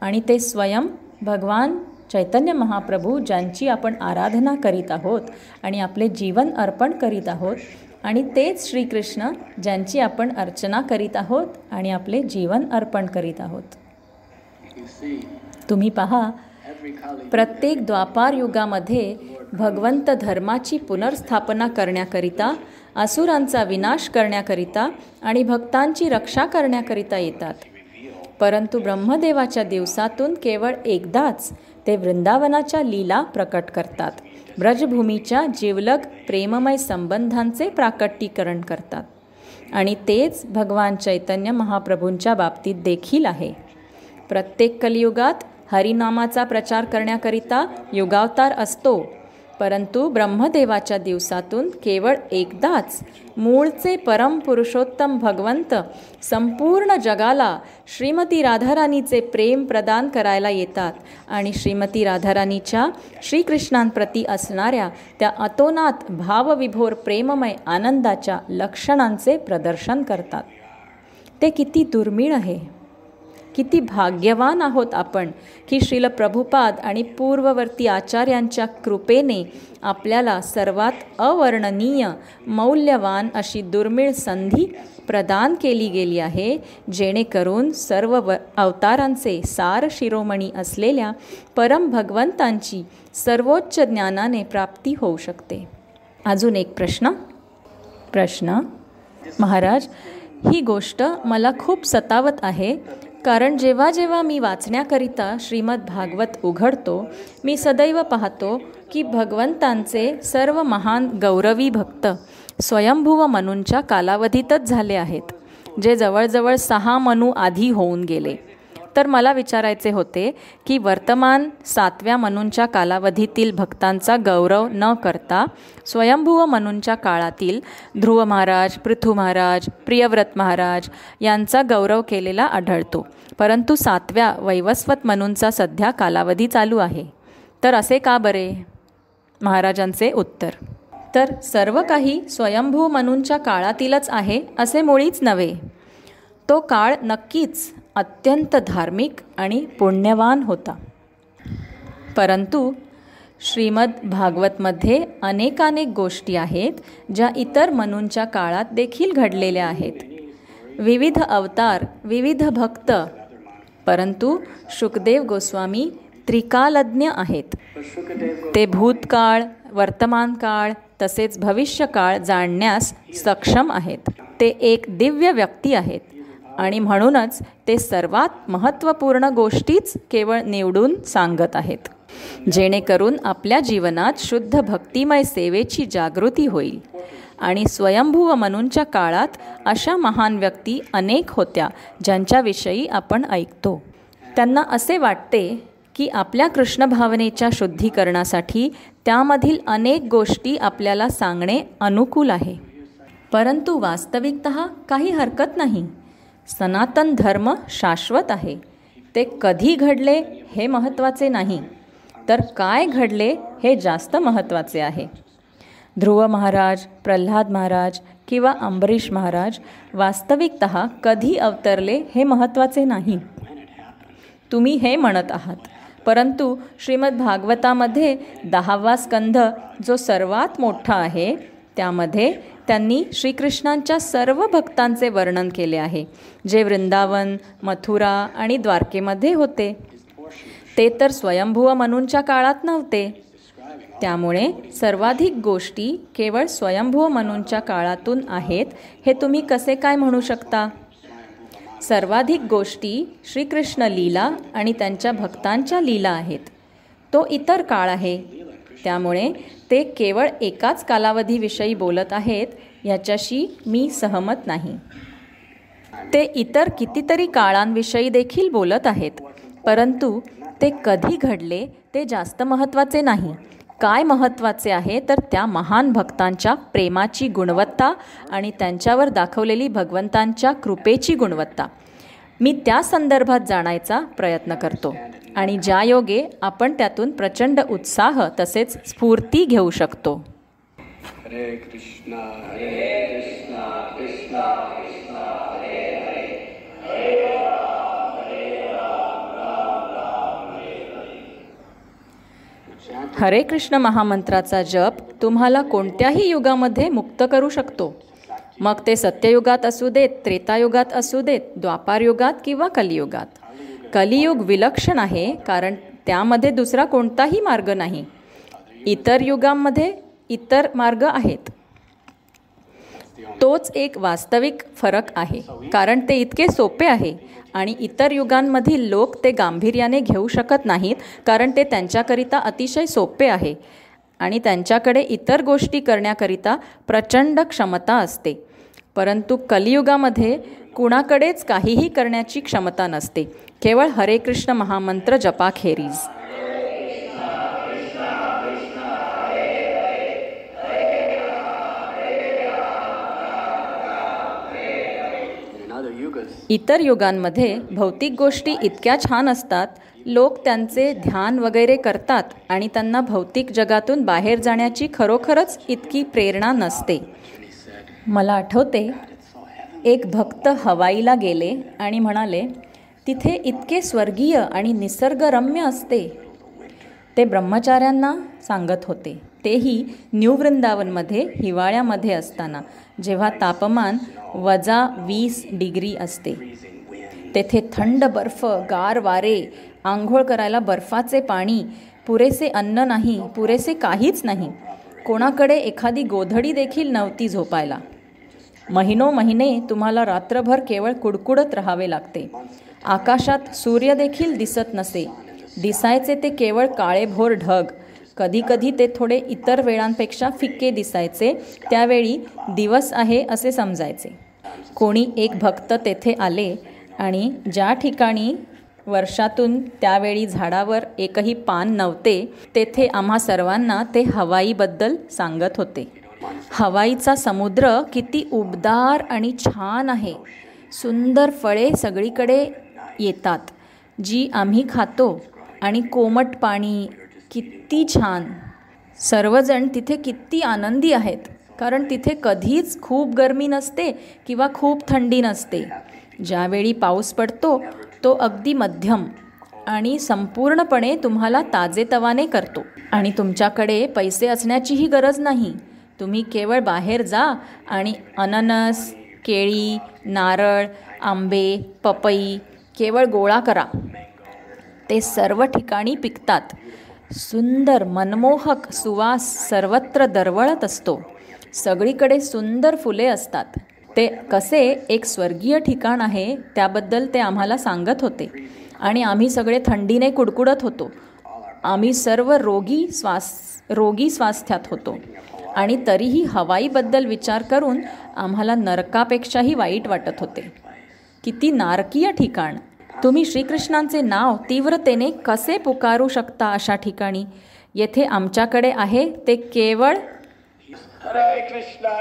आणि ते स्वयं भगवान चैतन्य महाप्रभू ज्यांची आपण आराधना करीत आहोत आणि आपले जीवन अर्पण करीत आहोत, आणि तेच श्रीकृष्ण ज्यांची आपण अर्चना करीत आहोत आणि आपले जीवन अर्पण करीत आहोत. तुम्ही पहा, प्रत्येक द्वापार युगामध्ये भगवंत धर्माची पुनर्स्थापना करण्याकरिता, असुरांचा विनाश करण्याकरिता आणि भक्तांची रक्षा करण्याकरिता येतात. परंतु ब्रह्मदेवाच्या दिवसातून केवळ एकदाच ते वृंदावनाच्या लीला प्रकट करतात, ब्रजभूमीच्या जिवलग प्रेममय संबंधांचे प्राकटीकरण करतात. आणि तेच भगवान चैतन्य महाप्रभूंच्या बाबतीत देखील आहे. प्रत्येक कलियुगात हरिनामाचा प्रचार करण्याकरिता युगावतार असतो, परंतु ब्रह्मदेवाच्या दिवसातून केवळ एकदाच मूळचे परम पुरुषोत्तम भगवंत संपूर्ण जगाला श्रीमती राधाराणीचे प्रेम प्रदान करायला येतात आणि श्रीमती राधाराणीच्या श्रीकृष्णांप्रती असणाऱ्या त्या अतोनात भावविभोर प्रेममय आनंदाच्या लक्षणांचे प्रदर्शन करतात. ते किती दुर्मिळ आहे. किती भाग्यवान आहोत आपण की श्रील प्रभुपाद आणि पूर्ववर्ती आचार्यांच्या कृपेने आपल्याला सर्वात अवर्णनीय मौल्यवान अशी दुर्मिळ संधी प्रदान केली गेली आहे, जेणेकरून सर्व अवतारांचे सार शिरोमणी असलेल्या परम भगवंतांची सर्वोच्च ज्ञानाने प्राप्ती होऊ शकते. अजून एक प्रश्न. महाराज, ही गोष्ट मला खूप सतावत आहे, कारण जेव्हा जेव्हा मी वाचण्याकरिता श्रीमद भागवत उघडतो, मी सदैव पाहतो की भगवंतांचे सर्व महान गौरवी भक्त स्वयंभुव मनूंच्या कालावधीतच झाले आहेत, जे जवळजवळ 6 मनू आधी होऊन गेले. तर मला विचारायचे होते की वर्तमान 7व्या मनूंच्या कालावधीतील भक्तांचा गौरव न करता स्वयंभुव मनूंच्या काळातील ध्रुव महाराज, पृथू महाराज, प्रियव्रत महाराज यांचा गौरव केलेला आढळतो, परंतु 7व्या वैवस्वत मनूंचा सध्या कालावधी चालू आहे. तर असे का बरे? महाराजांचे उत्तर: तर सर्व काही स्वयंभू मनूंच्या काळातीलच आहे असे मुळीच नव्हे. तो काळ नक्कीच अत्यंत धार्मिक आणि पुण्यवान होता, परंतु श्रीमद भागवतमध्ये अनेकानेक गोष्टी आहेत ज्या इतर मनूंच्या काळात देखील घडलेल्या आहेत. विविध अवतार, विविध भक्त, परंतु शुकदेव गोस्वामी त्रिकालज्ञ आहेत. ते भूतकाळ, वर्तमान काळ तसेच भविष्यकाळ जाणण्यास सक्षम आहेत. ते एक दिव्य व्यक्ती आहेत आणि म्हणूनच ते सर्वात महत्त्वपूर्ण गोष्टीच केवळ निवडून सांगत आहेत, जेणेकरून आपल्या जीवनात शुद्ध भक्तिमय सेवेची जागृती होईल. आणि स्वयंभुव मनूंच्या काळात अशा महान व्यक्ती अनेक होत्या ज्यांच्याविषयी आपण ऐकतो. त्यांना असे वाटते की आपल्या कृष्ण भावनेच्या शुद्धीकरणासाठी त्यामधील अनेक गोष्टी आपल्याला सांगणे अनुकूल आहे, परंतु वास्तविकतः काही हरकत नाही. सनातन धर्म शाश्वत आहे. ते कधी घडले हे महत्त्वाचे नाही, तर काय घडले हे जास्त महत्त्वाचे आहे. ध्रुव महाराज, प्रल्हाद महाराज किंवा अंबरीश महाराज वास्तविकतः कधी अवतरले हे महत्त्वाचे नाही, तुम्ही हे म्हणत आहात. परंतु श्रीमद भागवतामध्ये 10वा स्कंध जो सर्वात मोठा आहे, त्यामध्ये त्यांनी श्रीकृष्णांच्या सर्व भक्तांचे वर्णन केले आहे, जे वृंदावन, मथुरा आणि द्वारकेमध्ये होते. ते तर स्वयंभुव मनूंच्या काळात नव्हते. त्यामुळे सर्वाधिक गोष्टी केवळ स्वयंभुव मनूंच्या काळातून आहेत हे तुम्ही कसे काय म्हणू शकता? सर्वाधिक गोष्टी श्रीकृष्ण लीला आणि त्यांच्या भक्तांच्या लीला आहेत. तो इतर काळ आहे, त्यामुळे ते केवळ एकाच कालावधीविषयी बोलत आहेत याच्याशी मी सहमत नाही. ते इतर कितीतरी काळांविषयी देखील बोलत आहेत, परंतु ते कधी घडले ते जास्त महत्त्वाचे नाही. काय महत्त्वाचे आहे तर त्या महान भक्तांच्या प्रेमाची गुणवत्ता आणि त्यांच्यावर दाखवलेली भगवंतांच्या कृपेची गुणवत्ता. मी त्या संदर्भात जाणायचा प्रयत्न करतो आणि ज्या योगे आपण त्यातून प्रचंड उत्साह तसेच स्फूर्ती घेऊ शकतो. हरे कृष्णा हरे कृष्णा कृष्णा कृष्णा हरे हरे, हरे राम राम राम हरे हरे. हरे कृष्ण महामंत्राचा जप तुम्हाला कोणत्याही युगामध्ये मुक्त करू शकतो. मग ते सत्ययुगात असू देत, त्रेतायुगात असू देत, द्वापारयुगात किंवा कलियुगात. कलियुग विलक्षण आहे, कारण त्यामध्ये दुसरा कोणताही मार्ग नाही. इतर युगांमध्ये इतर मार्ग आहेत. तोच एक वास्तविक फरक आहे, कारण ते इतके सोपे आहे आणि इतर युगांमधील लोक ते गांभीर्याने घेऊ शकत नाहीत, कारण ते त्यांच्याकरिता अतिशय सोपे आहे आणि त्यांच्याकडे इतर गोष्टी करण्याकरिता प्रचंड क्षमता असते. परंतु कलियुगामध्ये कुणाकडेच काहीही करण्याची क्षमता नसते, केवळ हरे कृष्ण महामंत्र जपाखेरीज. इतर युगांमध्ये भौतिक गोष्टी इतक्या छान असतात, लोक त्यांचे ध्यान वगैरे करतात आणि त्यांना भौतिक जगातून बाहेर जाण्याची खरोखरच इतकी प्रेरणा नसते. मला आठवते, एक भक्त हवाईला गेले आणि म्हणाले, तिथे इतके स्वर्गीय आणि निसर्गरम्य असते. ते ब्रह्मचार्यांना सांगत होते, तेही न्यू वृंदावनमध्ये हिवाळ्यामध्ये असताना, जेव्हा तापमान -20 डिग्री असते. तेथे थंड बर्फ, गार वारे, आंघोळ करायला बर्फाचे पाणी, पुरेसे अन्न नाही, पुरेसे काहीच नाही. कोणाकडे एखादी गोधडी देखील नव्हती झोपायला. महिने तुम्हाला रात्रभर केवळ कुडकुडत राहावे लागते. आकाशात सूर्य देखील दिसत नसे. दिसायचे ते केवळ काळेभोर ढग. कधीकधी ते थोडे इतर वेळांपेक्षा फिक्के दिसायचे. त्यावेळी दिवस आहे असे समजायचे. कोणी एक भक्त तेथे आले आणि ज्या ठिकाणी वर्षातून त्यावेळी झाडावर एकही पान नव्हते तेथे आम्हा सर्वांना ते हवाईबद्दल सांगत होते. हवाईचा समुद्र किती उबदार आणि छान आहे. सुंदर फळे सगळीकडे येतात जी आम्ही खातो आणि कोमट पाणी किती छान. सर्वजण तिथे किती आनंदी आहेत, कारण तिथे कधीच खूप गरमी नसते किंवा खूप थंडी नसते. ज्यावेळी पाऊस पडतो तो अगदी मध्यम आणि संपूर्णपणे तुम्हाला ताजेतवाने करतो. आणि तुमच्याकडे पैसे असण्याचीही गरज नाही. तुम्ही केवळ बाहेर जा आणि अननस, केळी, नारळ, आंबे, पपई केवळ गोळा करा. ते सर्व ठिकाणी पिकतात. सुंदर मनमोहक सुवास सर्वत्र दरवळत असतो. सगळीकडे सुंदर फुले असतात. ते कसे एक स्वर्गीय ठिकाण आहे त्याबद्दल ते आम्हाला सांगत होते. आणि आम्ही सगळे थंडीने कुडकुडत होतो. आम्ही सर्व रोगी स्वास्थ्यात होतो. आणि तरीही हवाईबद्दल विचार करून आम्हाला नरकापेक्षाही वाईट वाटत होते. किती नारकीय ठिकाण. तुम्ही श्रीकृष्णांचे नाव तीव्रतेने कसे पुकारू शकता अशा ठिकाणी? येथे आमच्याकडे आहे ते केवळ हरे कृष्णा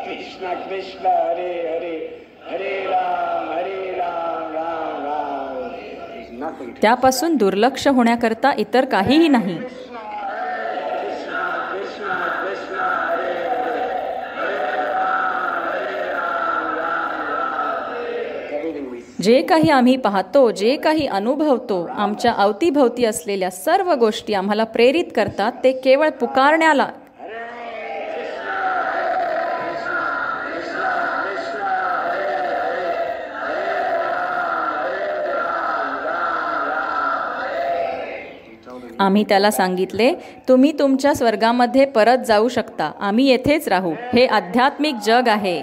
कृष्णा कृष्णा हरे हरे, हरे राम राम राम. त्यापासून दुर्लक्ष होण्याकरता इतर काहीही नाही. जे काही आम्ही पाहतो, जे काही अनुभवतो, आमच्या अवतीभवती असलेल्या सर्व गोष्टी आम्हाला प्रेरित करतात ते केवळ पुकारण्याला. आम्ही त्याला सांगितले, तुम्ही तुमच्या स्वर्गामध्ये परत जाऊ शकता. आम्ही येथेच राहू. हे आध्यात्मिक जग आहे.